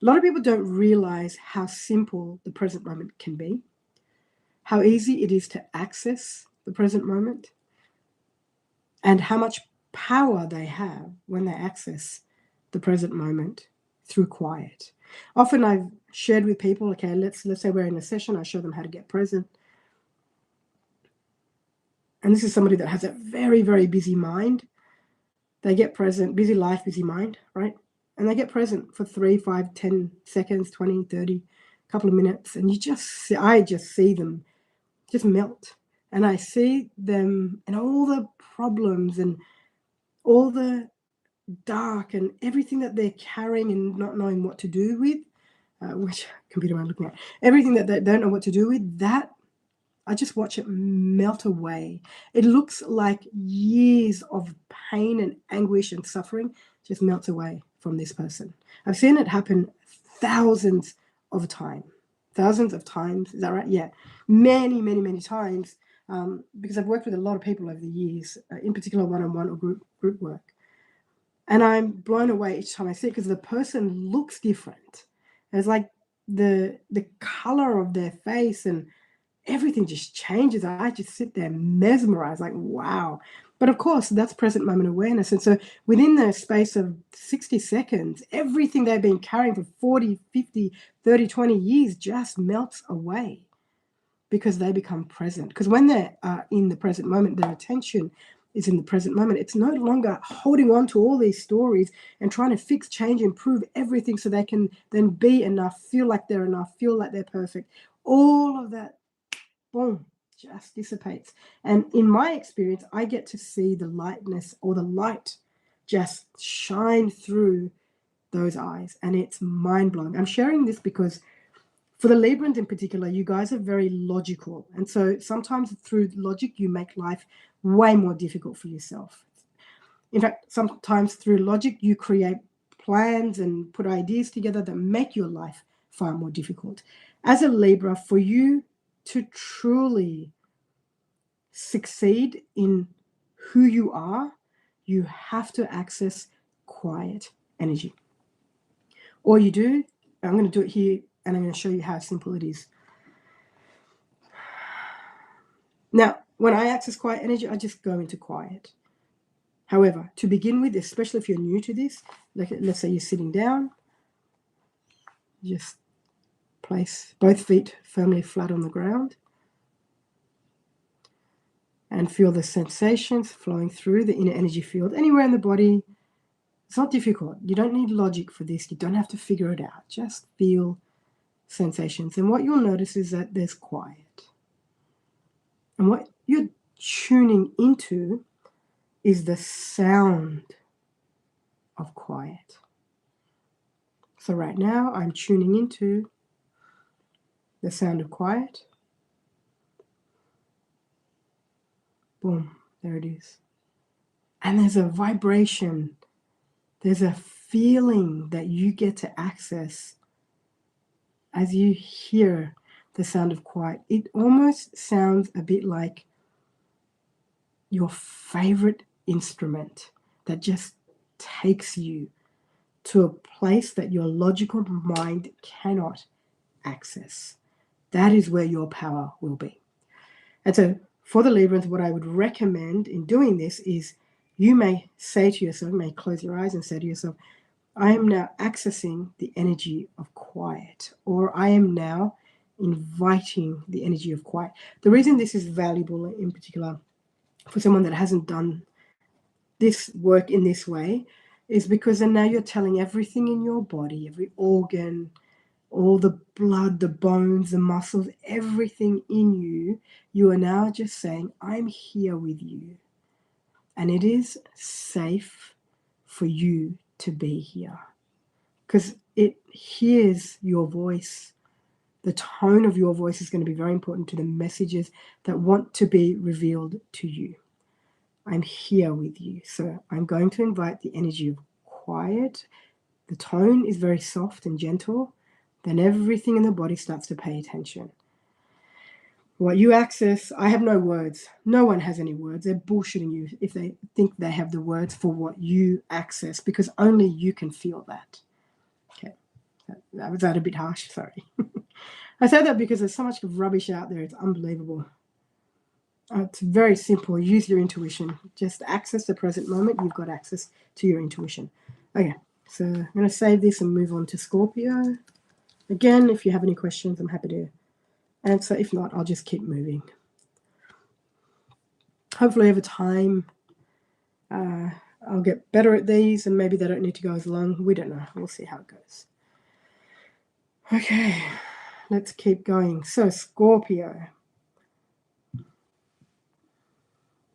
A lot of people don't realize how simple the present moment can be, how easy it is to access the present moment, and how much power they have when they access the present moment through quiet. Often I've shared with people, okay, let's say we're in a session, I show them how to get present. And this is somebody that has a very, very busy mind. They get present, busy life, busy mind, right? And they get present for 3, 5, 10 seconds, 20, 30, couple of minutes. And I just see them just melt. And I see them and all the problems and all the dark and everything that they're carrying and not knowing what to do with, which computer am I looking at? Everything that they don't know what to do with, that I just watch it melt away. It looks like years of pain and anguish and suffering just melts away from this person. I've seen it happen thousands of times. Thousands of times, is that right? Yeah, many, many, many times, because I've worked with a lot of people over the years, in particular one-on-one or group work. And I'm blown away each time I see it, because the person looks different. It's like the color of their face and everything just changes. I just sit there mesmerized, like, wow. But of course, that's present moment awareness. And so within the space of 60 seconds, everything they've been carrying for 40, 50, 30, 20 years just melts away, because they become present. Because when they're in the present moment, their attention is in the present moment. It's no longer holding on to all these stories and trying to fix, change, improve everything so they can then be enough, feel like they're enough, feel like they're perfect. All of that, boom, just dissipates. And in my experience, I get to see the lightness or the light just shine through those eyes. And it's mind-blowing. I'm sharing this because for the Librans in particular, you guys are very logical. And so sometimes through logic, you make life way more difficult for yourself. In fact, sometimes through logic, you create plans and put ideas together that make your life far more difficult. As a Libra, for you to truly succeed in who you are, you have to access quiet energy. All you do, I'm going to do it here, and I'm going to show you how simple it is. Now, when I access quiet energy, I just go into quiet. However, to begin with, especially if you're new to this, like let's say you're sitting down, just place both feet firmly flat on the ground and feel the sensations flowing through the inner energy field anywhere in the body. It's not difficult. You don't need logic for this. You don't have to figure it out. Just feel sensations. And what you'll notice is that there's quiet. And what you're tuning into is the sound of quiet. So right now I'm tuning into the sound of quiet. Boom, there it is. And there's a vibration, there's a feeling that you get to access as you hear the sound of quiet. It almost sounds a bit like your favorite instrument that just takes you to a place that your logical mind cannot access. That is where your power will be. And so for the Librans, what I would recommend in doing this is you may say to yourself, you may close your eyes and say to yourself, I am now accessing the energy of quiet, or I am now inviting the energy of quiet. The reason this is valuable in particular for someone that hasn't done this work in this way is because then now you're telling everything in your body, every organ, all the blood, the bones, the muscles, everything in you, you are now just saying, I'm here with you. And it is safe for you to be here. Because it hears your voice. The tone of your voice is going to be very important to the messages that want to be revealed to you. I'm here with you. So I'm going to invite the energy of quiet. The tone is very soft and gentle. Then everything in the body starts to pay attention. What you access, I have no words. No one has any words. They're bullshitting you if they think they have the words for what you access, because only you can feel that. Okay, was that a bit harsh? Sorry. I say that because there's so much rubbish out there. It's unbelievable. It's very simple. Use your intuition. Just access the present moment. You've got access to your intuition. Okay, so I'm going to save this and move on to Scorpio. Again, if you have any questions, I'm happy to answer. If not, I'll just keep moving. Hopefully over time, I'll get better at these, and maybe they don't need to go as long. We don't know. We'll see how it goes. Okay, let's keep going. So Scorpio.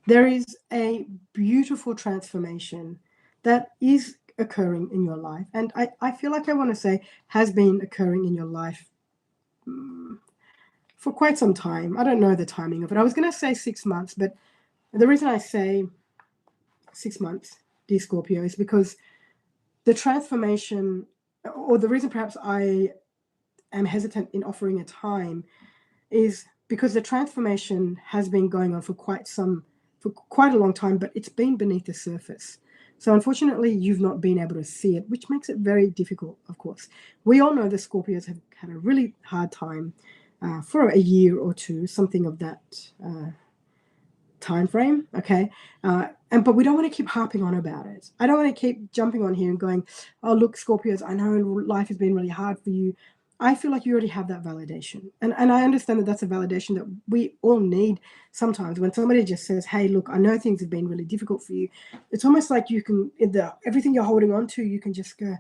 There is a beautiful transformation that is occurring in your life. And I feel like I want to say has been occurring in your life for quite some time. I don't know the timing of it. I was going to say 6 months, but the reason I say 6 months, dear Scorpio, is because the transformation, or the reason perhaps I am hesitant in offering a time, is because the transformation has been going on for quite a long time, but it's been beneath the surface. So unfortunately, you've not been able to see it, which makes it very difficult, of course. We all know the Scorpios have had a really hard time for a year or two, something of that time frame, okay? But we don't want to keep harping on about it. I don't want to keep jumping on here and going, oh, look, Scorpios, I know life has been really hard for you. I feel like you already have that validation. And I understand that that's a validation that we all need sometimes. When somebody just says, hey, look, I know things have been really difficult for you. It's almost like you can, everything you're holding on to, you can just go,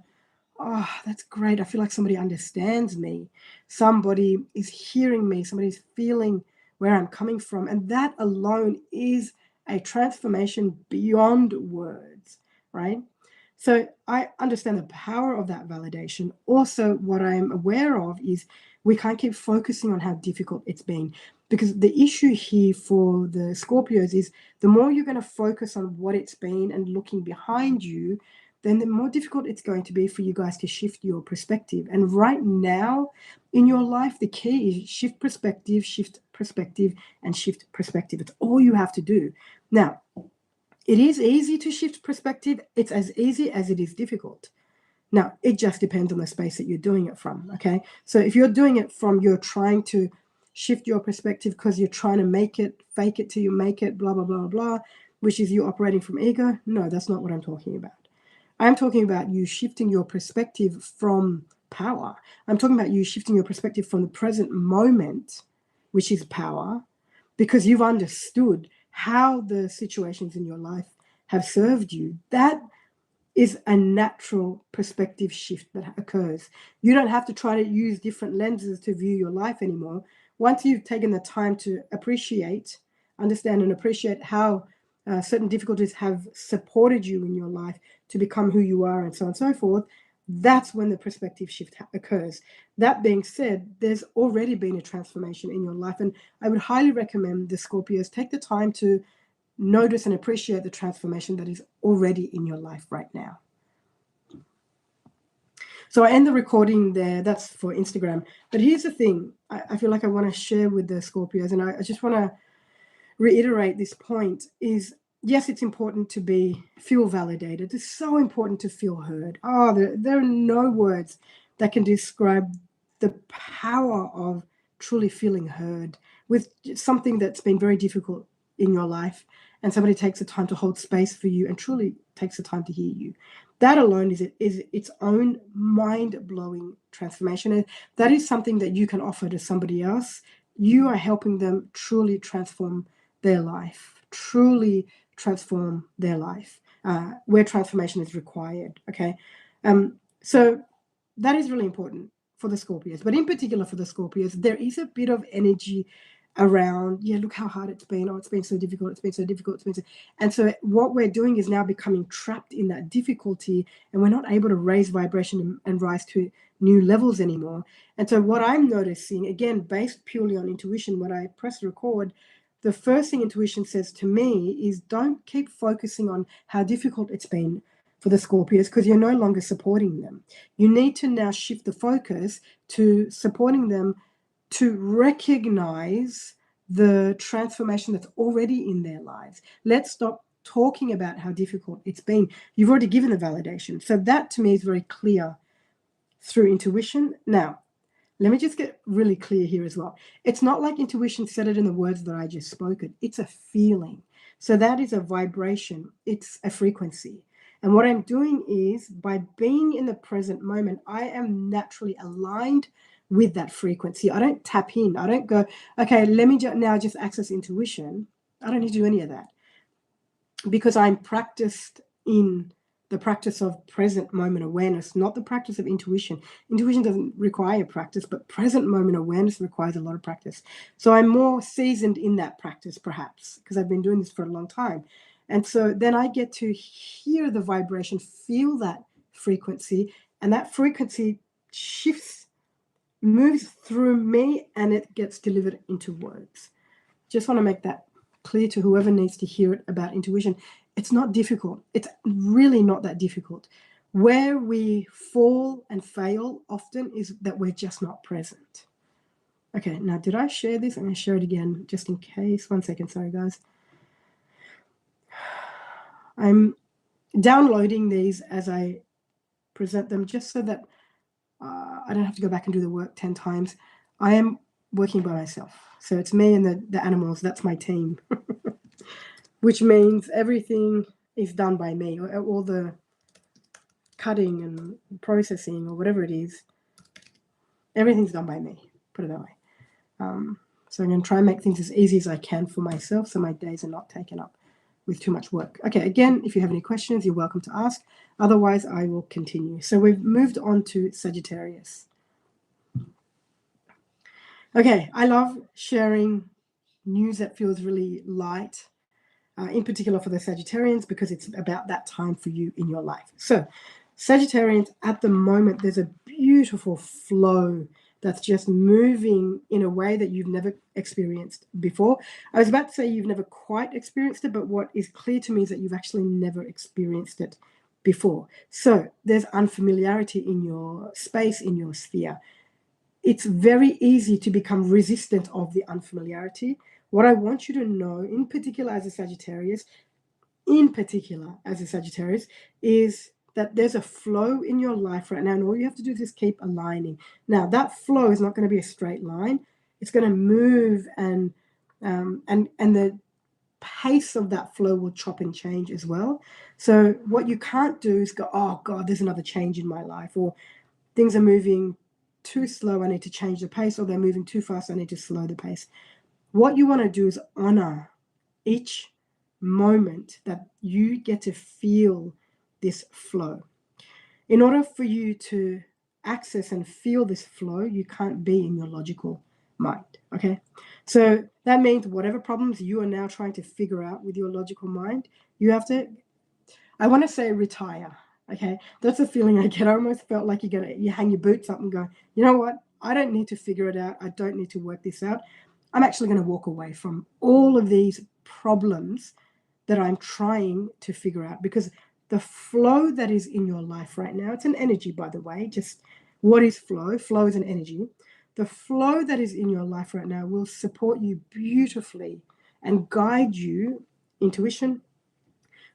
oh, that's great. I feel like somebody understands me. Somebody is hearing me. Somebody's feeling where I'm coming from. And that alone is a transformation beyond words, right? So I understand the power of that validation. Also, what I'm aware of is we can't keep focusing on how difficult it's been, because the issue here for the Scorpios is the more you're going to focus on what it's been and looking behind you, then the more difficult it's going to be for you guys to shift your perspective. And right now in your life, the key is shift perspective, and shift perspective. It's all you have to do. Now, it is easy to shift perspective. It's as easy as it is difficult. Now, it just depends on the space that you're doing it from, okay? So if you're doing it from you're trying to shift your perspective because you're trying to make it, fake it till you make it, blah, blah, blah, blah, which is you operating from ego, no, that's not what I'm talking about. I'm talking about you shifting your perspective from power. I'm talking about you shifting your perspective from the present moment, which is power, because you've understood how the situations in your life have served you. That is a natural perspective shift that occurs. You don't have to try to use different lenses to view your life anymore. Once you've taken the time to understand and appreciate how certain difficulties have supported you in your life to become who you are and so on and so forth, that's when the perspective shift occurs. That being said, there's already been a transformation in your life, and I would highly recommend the Scorpios take the time to notice and appreciate the transformation that is already in your life right now. So I end the recording there. That's for Instagram. But here's the thing. I feel like I want to share with the Scorpios, and I just want to reiterate this point, is yes, it's important to feel validated. It's so important to feel heard. Oh, there are no words that can describe the power of truly feeling heard with something that's been very difficult in your life, and somebody takes the time to hold space for you and truly takes the time to hear you. That alone is its own mind-blowing transformation. And that is something that you can offer to somebody else. You are helping them truly transform their life, truly transform their life, where transformation is required. Okay. So that is really important for the Scorpios, but in particular for the Scorpios, there is a bit of energy around, yeah, look how hard it's been. Oh, it's been so difficult. It's been so difficult. It's been so... And so what we're doing is now becoming trapped in that difficulty, and we're not able to raise vibration and rise to new levels anymore. And so what I'm noticing, again, based purely on intuition, when I press record, the first thing intuition says to me is don't keep focusing on how difficult it's been for the Scorpios, because you're no longer supporting them. You need to now shift the focus to supporting them to recognize the transformation that's already in their lives. Let's stop talking about how difficult it's been. You've already given the validation. So that to me is very clear through intuition. Now, let me just get really clear here as well. It's not like intuition said it in the words that I just spoken. It's a feeling. So that is a vibration. It's a frequency. And what I'm doing is, by being in the present moment, I am naturally aligned with that frequency. I don't tap in. I don't go, okay, let me now just access intuition. I don't need to do any of that, because I'm practiced in the practice of present moment awareness, not the practice of intuition. Intuition doesn't require practice, but present moment awareness requires a lot of practice. So I'm more seasoned in that practice, perhaps, because I've been doing this for a long time. And so then I get to hear the vibration, feel that frequency, and that frequency shifts, moves through me, and it gets delivered into words. Just want to make that clear to whoever needs to hear it about intuition. It's not difficult. It's really not that difficult. Where we fall and fail often is that we're just not present. Okay, now did I share this? I'm going to share it again just in case. 1 second, sorry guys. I'm downloading these as I present them just so that I don't have to go back and do the work 10 times. I am working by myself. So it's me and the animals. That's my team. Which means everything is done by me. All the cutting and processing or whatever it is, everything's done by me, put it that way. So I'm going to try and make things as easy as I can for myself so my days are not taken up with too much work. Okay, again, if you have any questions, you're welcome to ask. Otherwise, I will continue. So we've moved on to Sagittarius. Okay, I love sharing news that feels really light, in particular for the Sagittarians, because it's about that time for you in your life. So Sagittarians, at the moment, there's a beautiful flow that's just moving in a way that you've never experienced before. I was about to say you've never quite experienced it, but what is clear to me is that you've actually never experienced it before. So there's unfamiliarity in your space, in your sphere. It's very easy to become resistant of the unfamiliarity. What I want you to know, in particular as a Sagittarius, is that there's a flow in your life right now, and all you have to do is just keep aligning. Now, that flow is not going to be a straight line. It's going to move, and the pace of that flow will chop and change as well. So what you can't do is go, oh God, there's another change in my life, or things are moving too slow, I need to change the pace, or they're moving too fast, I need to slow the pace. What you want to do is honor each moment that you get to feel this flow. In order for you to access and feel this flow, you can't be in your logical mind, okay? So that means whatever problems you are now trying to figure out with your logical mind, you have to, I want to say retire. Okay, that's a feeling I get. I almost felt like you hang your boots up and go, you know what? I don't need to figure it out. I don't need to work this out. I'm actually going to walk away from all of these problems that I'm trying to figure out, because the flow that is in your life right now, it's an energy, by the way. Just what is flow? Flow is an energy. The flow that is in your life right now will support you beautifully and guide you, intuition,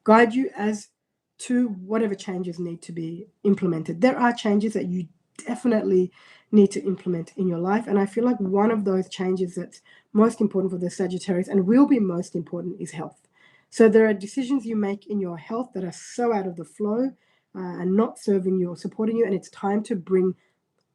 guide you as to whatever changes need to be implemented. There are changes that you definitely need to implement in your life. And I feel like one of those changes that's most important for the Sagittarius and will be most important is health. So there are decisions you make in your health that are so out of the flow and not serving you or supporting you. And it's time to bring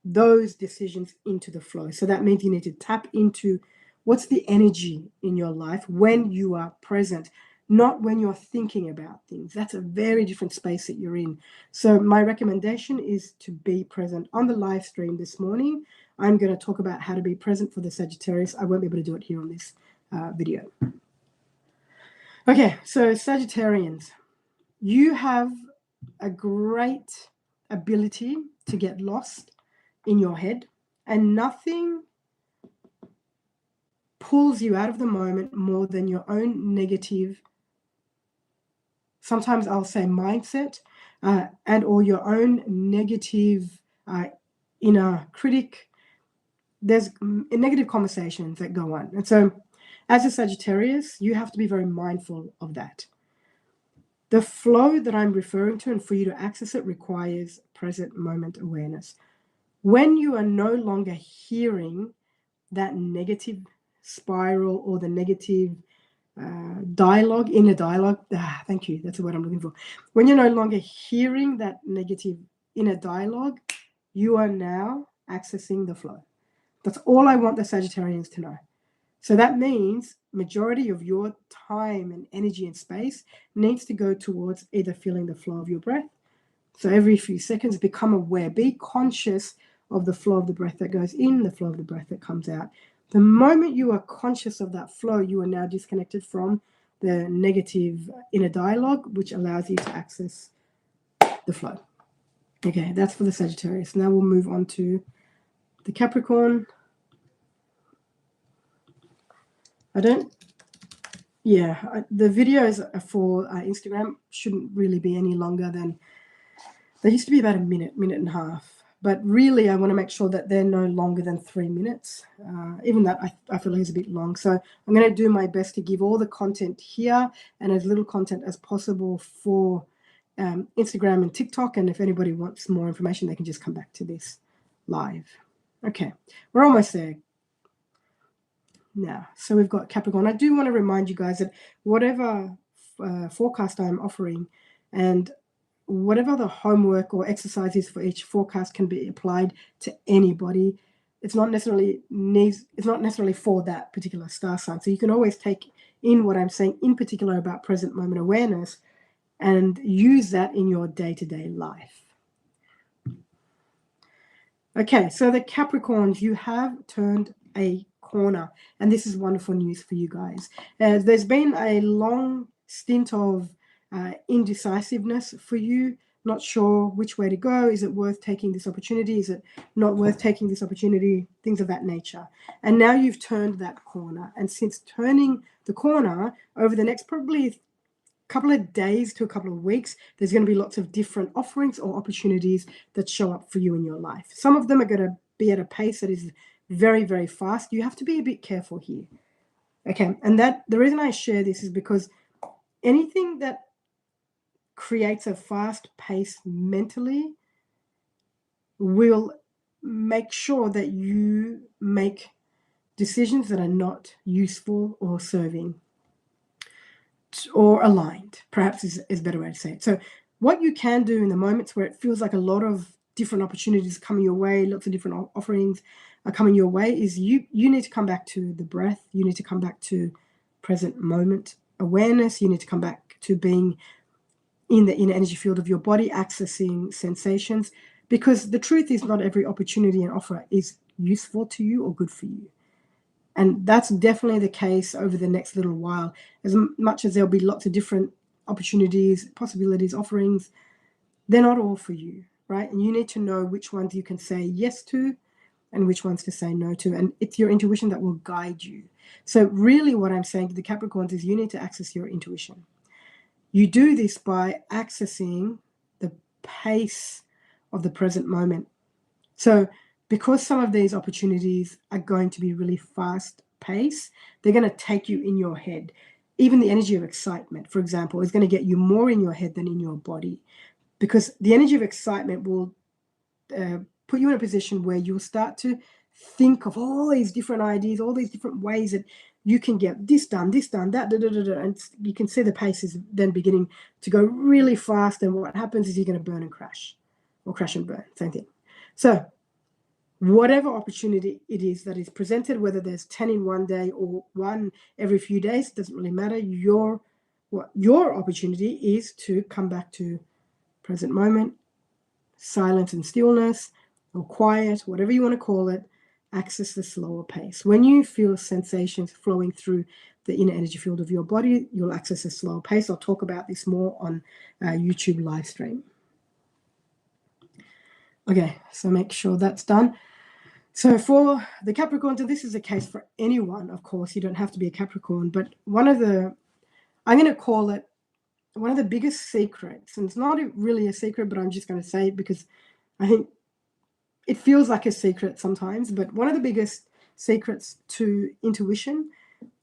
those decisions into the flow. So that means you need to tap into what's the energy in your life when you are present, not when you're thinking about things. That's a very different space that you're in. So my recommendation is to be present. On the live stream this morning, I'm going to talk about how to be present for the Sagittarius. I won't be able to do it here on this video. Okay, so Sagittarians, you have a great ability to get lost in your head, and nothing pulls you out of the moment more than your own negative, sometimes I'll say mindset, and or your own negative inner critic. There's negative conversations that go on. And so as a Sagittarius, you have to be very mindful of that. The flow that I'm referring to, and for you to access it, requires present moment awareness. When you are no longer hearing that negative spiral or the negative dialogue, inner dialogue, thank you, that's the word I'm looking for. When you're no longer hearing that negative inner dialogue, you are now accessing the flow. That's all I want the Sagittarians to know. So that means majority of your time and energy and space needs to go towards either feeling the flow of your breath. So every few seconds, become aware, be conscious of the flow of the breath that goes in, the flow of the breath that comes out. The moment you are conscious of that flow, you are now disconnected from the negative inner dialogue, which allows you to access the flow. Okay, that's for the Sagittarius. Now we'll move on to the Capricorn. The videos for Instagram shouldn't really be any longer than, they used to be about a minute and a half. But really, I want to make sure that they're no longer than 3 minutes. Even that, I feel like is a bit long. So I'm going to do my best to give all the content here and as little content as possible for Instagram and TikTok. And if anybody wants more information, they can just come back to this live. Okay, we're almost there now. So we've got Capricorn. I do want to remind you guys that whatever forecast I'm offering and whatever the homework or exercise is for each forecast can be applied to anybody. It's not necessarily for that particular star sign. So you can always take in what I'm saying in particular about present moment awareness and use that in your day-to-day life. Okay, so the Capricorns, you have turned a corner, and this is wonderful news for you guys. There's been a long stint of indecisiveness for you, not sure which way to go. Is it worth taking this opportunity? Is it not worth taking this opportunity? Things of that nature. And now you've turned that corner. And since turning the corner, over the next probably couple of days to a couple of weeks, there's going to be lots of different offerings or opportunities that show up for you in your life. Some of them are going to be at a pace that is very, very fast. You have to be a bit careful here. Okay, and that the reason I share this is because anything that creates a fast pace mentally will make sure that you make decisions that are not useful or serving or aligned, perhaps is a better way to say it. So what you can do in the moments where it feels like a lot of different opportunities coming your way, lots of different offerings are coming your way, is you need to come back to the breath. You need to come back to present moment awareness. You need to come back to being in the inner energy field of your body, accessing sensations, because the truth is not every opportunity and offer is useful to you or good for you. And that's definitely the case over the next little while. As much as there'll be lots of different opportunities, possibilities, offerings, they're not all for you, right? And you need to know which ones you can say yes to and which ones to say no to. And it's your intuition that will guide you. So really what I'm saying to the Capricorns is you need to access your intuition. You do this by accessing the pace of the present moment. So because some of these opportunities are going to be really fast paced, they're going to take you in your head. even the energy of excitement, for example, is going to get you more in your head than in your body, because the energy of excitement will put you in a position where you'll start to think of all these different ideas, all these different ways that you can get this done, that, and you can see the pace is then beginning to go really fast. And what happens is you're going to burn and crash, or crash and burn, same thing. So whatever opportunity it is that is presented, whether there's 10 in one day or one every few days, doesn't really matter. Your opportunity is to come back to present moment, silence and stillness, or quiet, whatever you want to call it. Access the slower pace. When you feel sensations flowing through the inner energy field of your body, you'll access a slower pace. I'll talk about this more on YouTube live stream. Okay, so make sure that's done. So for the Capricorns, and this is a case for anyone, of course, you don't have to be a Capricorn, but I'm going to call it one of the biggest secrets, and it's not really a secret, but I'm just going to say it because I think it feels like a secret sometimes, but one of the biggest secrets to intuition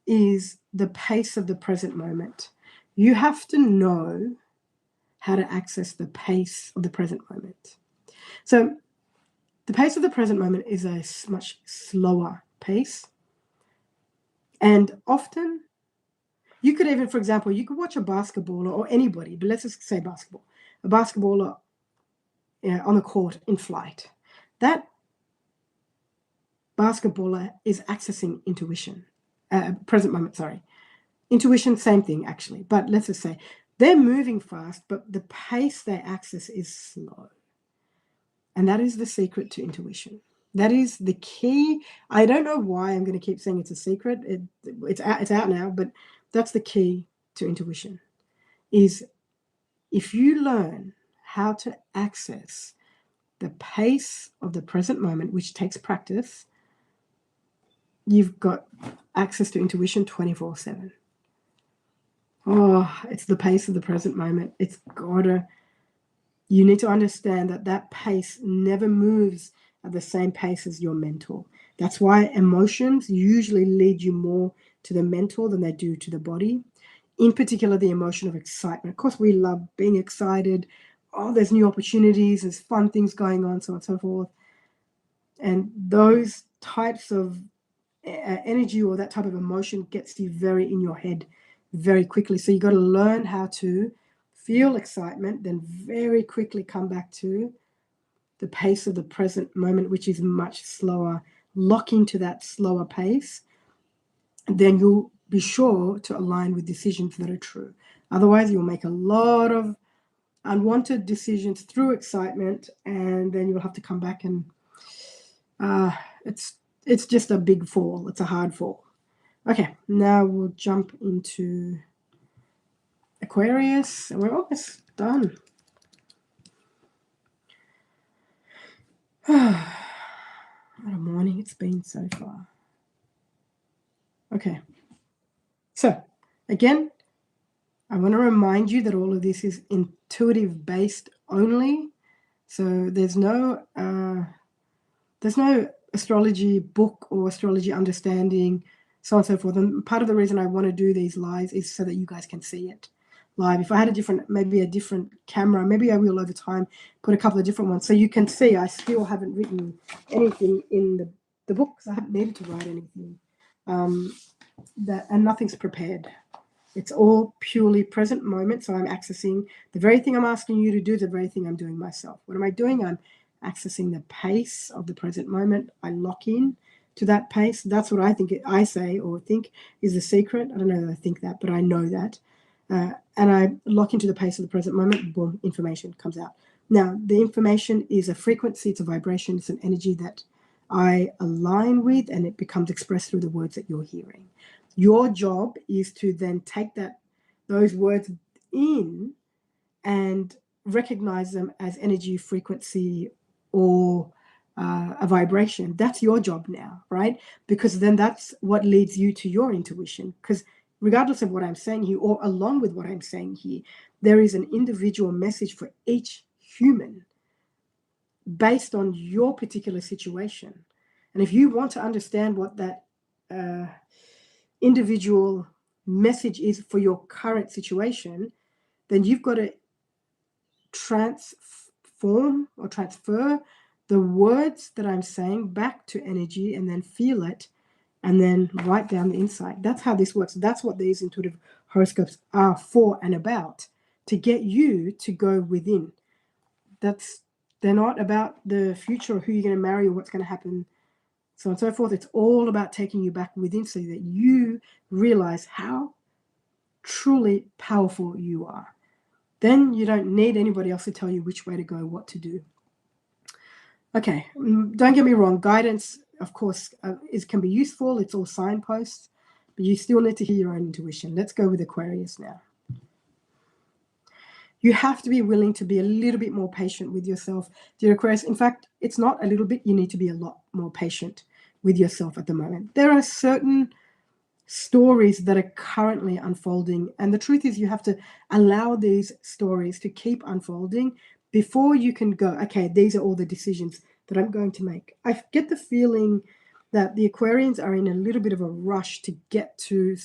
is the pace of the present moment. You have to know how to access the pace of the present moment. So the pace of the present moment is a much slower pace. And often you could even, for example, you could watch a basketballer, or anybody, but let's just say basketball, a basketballer on the court in flight. That basketballer is accessing intuition, present moment, sorry. Intuition, same thing actually, but let's just say they're moving fast, but the pace they access is slow. And that is the secret to intuition. That is the key. I don't know why I'm going to keep saying it's a secret. It's out now, but that's the key to intuition, is if you learn how to access the pace of the present moment, which takes practice, you've got access to intuition 24/7. Oh, it's the pace of the present moment. You need to understand that pace never moves at the same pace as your mental. That's why emotions usually lead you more to the mental than they do to the body. In particular, the emotion of excitement. Of course, we love being excited. Oh, there's new opportunities, there's fun things going on, so on and so forth. And those types of energy or that type of emotion gets you very in your head very quickly. So you got to learn how to feel excitement, then very quickly come back to the pace of the present moment, which is much slower. Lock into that slower pace, and then you'll be sure to align with decisions that are true. Otherwise, you'll make a lot of unwanted decisions through excitement, and then you'll have to come back and it's just a big fall. It's a hard fall. Okay, now we'll jump into Aquarius, and we're almost done. What a morning it's been so far. Okay, so again, I want to remind you that all of this is intuitive based only. So there's no astrology book or astrology understanding, so on and so forth. And part of the reason I want to do these lives is so that you guys can see it live. If I had maybe a different camera, maybe I will over time put a couple of different ones so you can see. I still haven't written anything in the book because I haven't needed to write anything. And nothing's prepared. It's all purely present moment. So I'm accessing the very thing I'm asking you to do, the very thing I'm doing myself. What am I doing? I'm accessing the pace of the present moment. I lock in to that pace. That's what I say or think is the secret. I don't know that I think that, but I know that. And I lock into the pace of the present moment. Boom, information comes out. Now, the information is a frequency. It's a vibration. It's an energy that I align with, and it becomes expressed through the words that you're hearing. Your job is to then take those words in and recognize them as energy, frequency, or a vibration. That's your job now, right? Because then that's what leads you to your intuition. Because regardless of what I'm saying here, or along with what I'm saying here, there is an individual message for each human based on your particular situation. And if you want to understand what that individual message is for your current situation, then you've got to transform or transfer the words that I'm saying back to energy and then feel it and then write down the insight. That's how this works. That's what these intuitive horoscopes are for and about, to get you to go within. They're not about the future or who you're going to marry or what's going to happen, so on and so forth. It's all about taking you back within so that you realize how truly powerful you are. Then you don't need anybody else to tell you which way to go, what to do. Okay, don't get me wrong. Guidance, of course, can be useful. It's all signposts, but you still need to hear your own intuition. Let's go with Aquarius now. You have to be willing to be a little bit more patient with yourself, dear Aquarius. In fact, it's not a little bit. You need to be a lot more patient with yourself at the moment. There are certain stories that are currently unfolding, and the truth is you have to allow these stories to keep unfolding before you can go, okay, these are all the decisions that I'm going to make. I get the feeling that the Aquarians are in a little bit of a rush to get to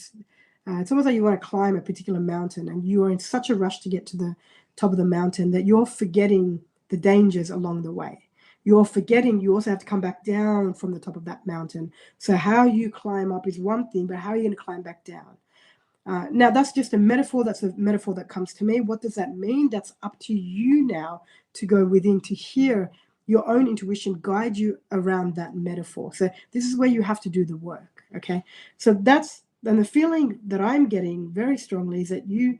it's almost like you want to climb a particular mountain and you are in such a rush to get to the top of the mountain that you're forgetting the dangers along the way. You're forgetting you also have to come back down from the top of that mountain. So how you climb up is one thing, but how are you going to climb back down? Now, that's just a metaphor. That's a metaphor that comes to me. What does that mean? That's up to you now to go within, to hear your own intuition guide you around that metaphor. So this is where you have to do the work, okay? So and the feeling that I'm getting very strongly is that you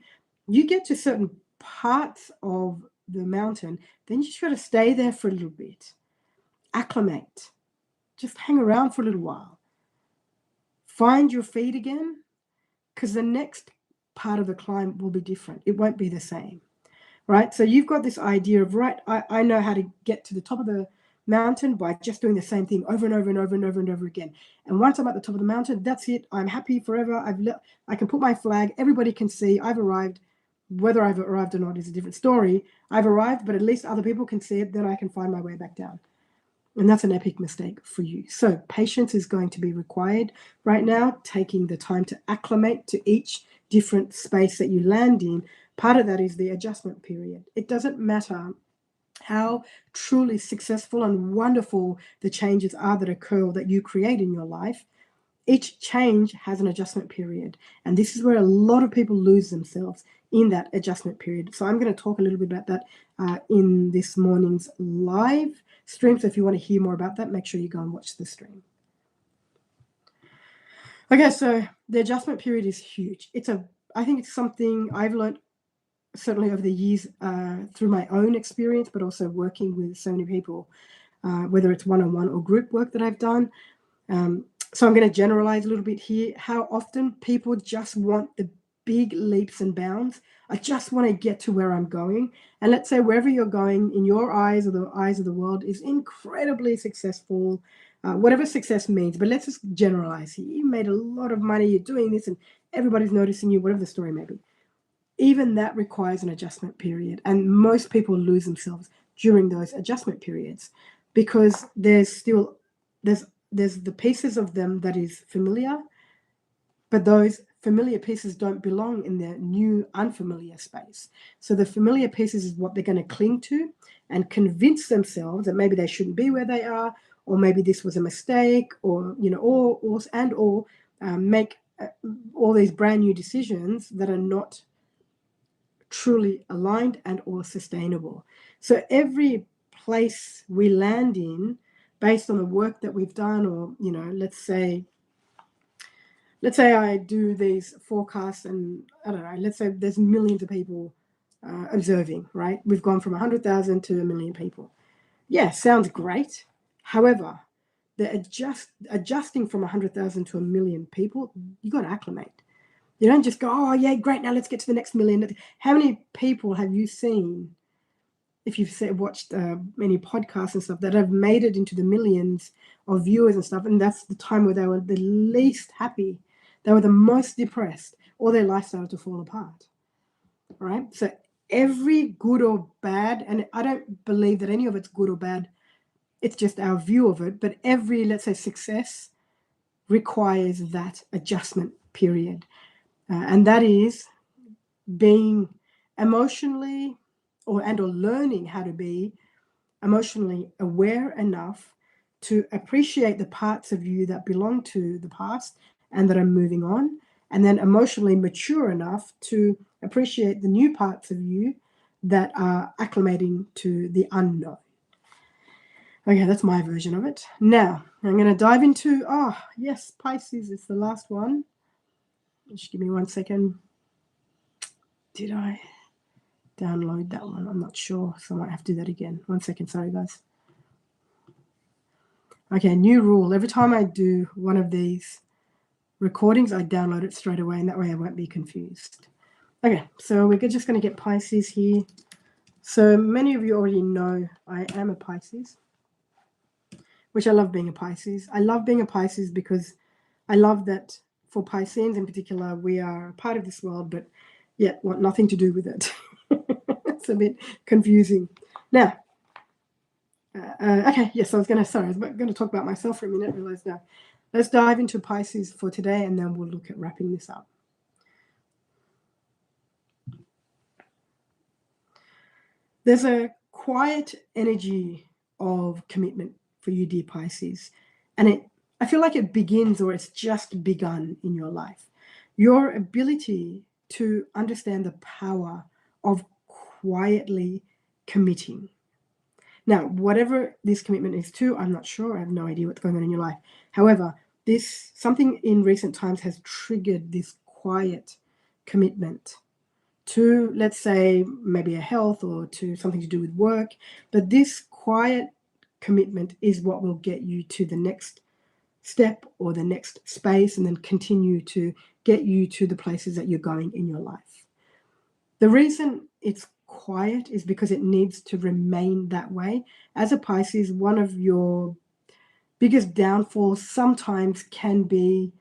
get to certain parts of the mountain, then you just got to stay there for a little bit, acclimate, just hang around for a little while, find your feet again, because the next part of the climb will be different. It won't be the same, right? So you've got this idea of, right, I know how to get to the top of the mountain by just doing the same thing over and over and over and over and over again. And once I'm at the top of the mountain, that's it. I'm happy forever. I can put my flag. Everybody can see I've arrived. Whether I've arrived or not is a different story. I've arrived, but at least other people can see it. Then I can find my way back down. And that's an epic mistake for you. So patience is going to be required right now, taking the time to acclimate to each different space that you land in. Part of that is the adjustment period. It doesn't matter how truly successful and wonderful the changes are that occur or that you create in your life. Each change has an adjustment period. And this is where a lot of people lose themselves, in that adjustment period. So I'm going to talk a little bit about that in this morning's live stream. So if you want to hear more about that, make sure you go and watch the stream. Okay, so the adjustment period is huge. I think it's something I've learned certainly over the years through my own experience, but also working with so many people, whether it's one-on-one or group work that I've done. So I'm going to generalize a little bit here. How often people just want the big leaps and bounds. I just want to get to where I'm going. And let's say wherever you're going, in your eyes or the eyes of the world, is incredibly successful, whatever success means. But let's just generalize here. You made a lot of money, you're doing this, and everybody's noticing you, whatever the story may be. Even that requires an adjustment period. And most people lose themselves during those adjustment periods because there's the pieces of them that is familiar, but those familiar pieces don't belong in their new unfamiliar space. So the familiar pieces is what they're going to cling to and convince themselves that maybe they shouldn't be where they are, or maybe this was a mistake, or make all these brand new decisions that are not truly aligned and or sustainable. So every place we land in, based on the work that we've done, or let's say I do these forecasts, and I don't know, let's say there's millions of people observing, right? We've gone from 100,000 to 1 million people. Yeah, sounds great. However, the adjusting from 100,000 to 1 million people, you got to acclimate. You don't just go, oh yeah, great, now let's get to the next million. How many people have you seen, if you've watched many podcasts and stuff, that have made it into the millions of viewers and stuff, and that's the time where they were the least happy, they were the most depressed, or their life started to fall apart, right? So every good or bad, and I don't believe that any of it's good or bad, it's just our view of it, but every, let's say, success requires that adjustment period. and that is being emotionally or learning how to be emotionally aware enough to appreciate the parts of you that belong to the past and that are moving on, and then emotionally mature enough to appreciate the new parts of you that are acclimating to the unknown. Okay, that's my version of it. Now, I'm going to dive into, oh, yes, Pisces is the last one. Just give me 1 second. Did I download that one? I'm not sure, so I might have to do that again. 1 second, sorry, guys. Okay, new rule. Every time I do one of these recordings, I download it straight away, and that way I won't be confused. Okay, so we're just going to get Pisces here. So many of you already know I am a Pisces, which I love being a Pisces. I love being a Pisces because I love that for Pisceans in particular, we are part of this world, but yet want nothing to do with it. It's a bit confusing. Now, okay, yes, I was going to talk about myself for a minute. Realize now. Let's dive into Pisces for today, and then we'll look at wrapping this up. There's a quiet energy of commitment for you, dear Pisces, and I feel like it begins, or it's just begun in your life. Your ability to understand the power of quietly committing. Now, whatever this commitment is to, I'm not sure. I have no idea what's going on in your life. However, something in recent times has triggered this quiet commitment to, let's say, maybe a health or to something to do with work. But this quiet commitment is what will get you to the next step or the next space, and then continue to get you to the places that you're going in your life. The reason it's quiet is because it needs to remain that way. As a Pisces, one of your biggest downfalls sometimes can be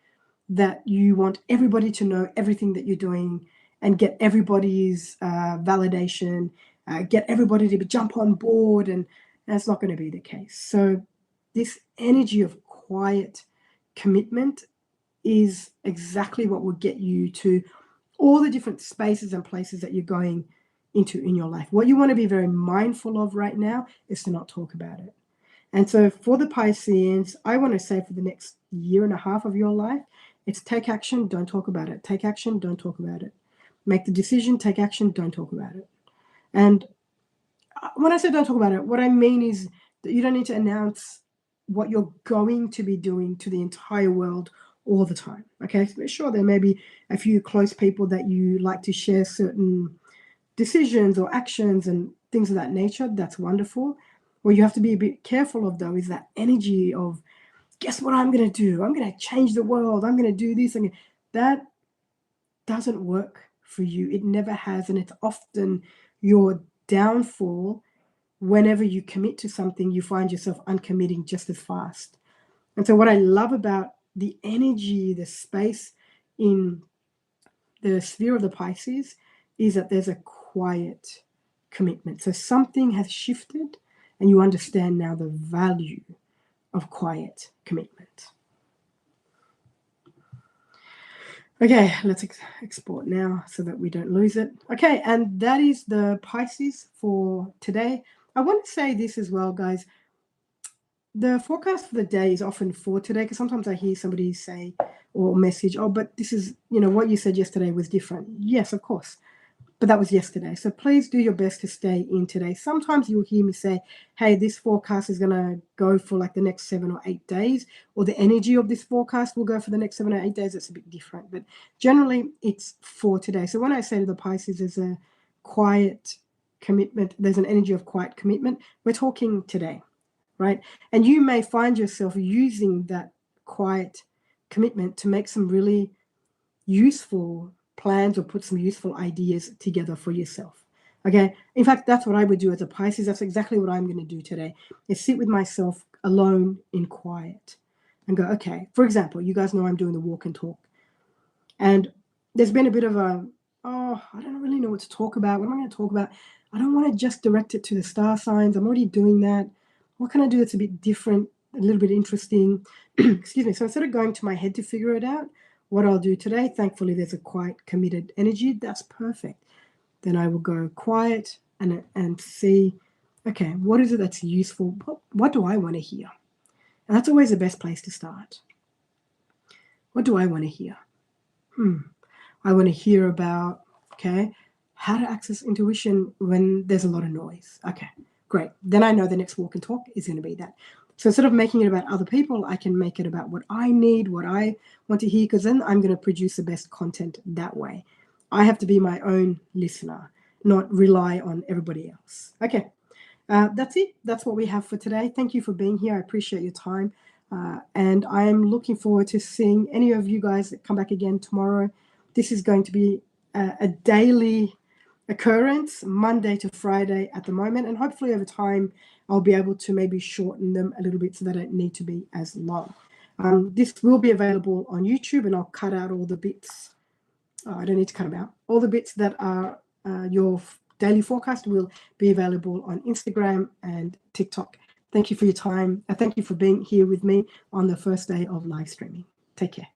that you want everybody to know everything that you're doing and get everybody's validation, get everybody to jump on board, and that's not going to be the case. So this energy of quiet commitment is exactly what will get you to all the different spaces and places that you're going into in your life. What you want to be very mindful of right now is to not talk about it. And so for the Pisceans, I want to say for the next year and a half of your life, it's take action, don't talk about it. Take action, don't talk about it. Make the decision, take action, don't talk about it. And when I say don't talk about it, what I mean is that you don't need to announce what you're going to be doing to the entire world all the time. Okay, so sure, there may be a few close people that you like to share certain decisions or actions and things of that nature. That's wonderful. What you have to be a bit careful of, though, is that energy of, guess what I'm going to do? I'm going to change the world. I'm going to do this. That doesn't work for you. It never has. And it's often your downfall. Whenever you commit to something, you find yourself uncommitting just as fast. And so what I love about the energy, the space in the sphere of the Pisces is that there's a quiet commitment. So something has shifted, and you understand now the value of quiet commitment. Okay, let's export now so that we don't lose it. Okay, and that is the Pisces for today. I want to say this as well, guys. The forecast for the day is often for today, because sometimes I hear somebody say or message, oh, but this is, what you said yesterday was different. Yes, of course. But that was yesterday. So please do your best to stay in today. Sometimes you'll hear me say, hey, this forecast is going to go for like the next 7 or 8 days, or the energy of this forecast will go for the next 7 or 8 days. It's a bit different, but generally it's for today. So when I say to the Pisces, there's a quiet commitment, there's an energy of quiet commitment, we're talking today, right? And you may find yourself using that quiet commitment to make some really useful plans or put some useful ideas together for yourself. Okay. In fact, that's what I would do as a Pisces. That's exactly what I'm going to do today, is sit with myself alone in quiet and go, okay, for example, you guys know I'm doing the walk and talk. And there's been a bit of I don't really know what to talk about. What am I going to talk about? I don't want to just direct it to the star signs. I'm already doing that. What can I do that's a bit different, a little bit interesting? Excuse me. So instead of going to my head to figure it out, what I'll do today, thankfully there's a quiet, committed energy. That's perfect. Then I will go quiet and see, okay, what is it that's useful? What do I want to hear? And that's always the best place to start. What do I want to hear? I want to hear about, okay, how to access intuition when there's a lot of noise. Okay, great. Then I know the next walk and talk is going to be that. So instead of making it about other people, I can make it about what I need, what I want to hear, because then I'm going to produce the best content that way. I have to be my own listener, not rely on everybody else. Okay, that's it. That's what we have for today. Thank you for being here. I appreciate your time. And I am looking forward to seeing any of you guys that come back again tomorrow. This is going to be a daily occurrence, Monday to Friday at the moment. And hopefully over time, I'll be able to maybe shorten them a little bit so they don't need to be as long. This will be available on YouTube, and I'll cut out all the bits. Oh, I don't need to cut them out. All the bits that are your daily forecast will be available on Instagram and TikTok. Thank you for your time. Thank you for being here with me on the first day of live streaming. Take care.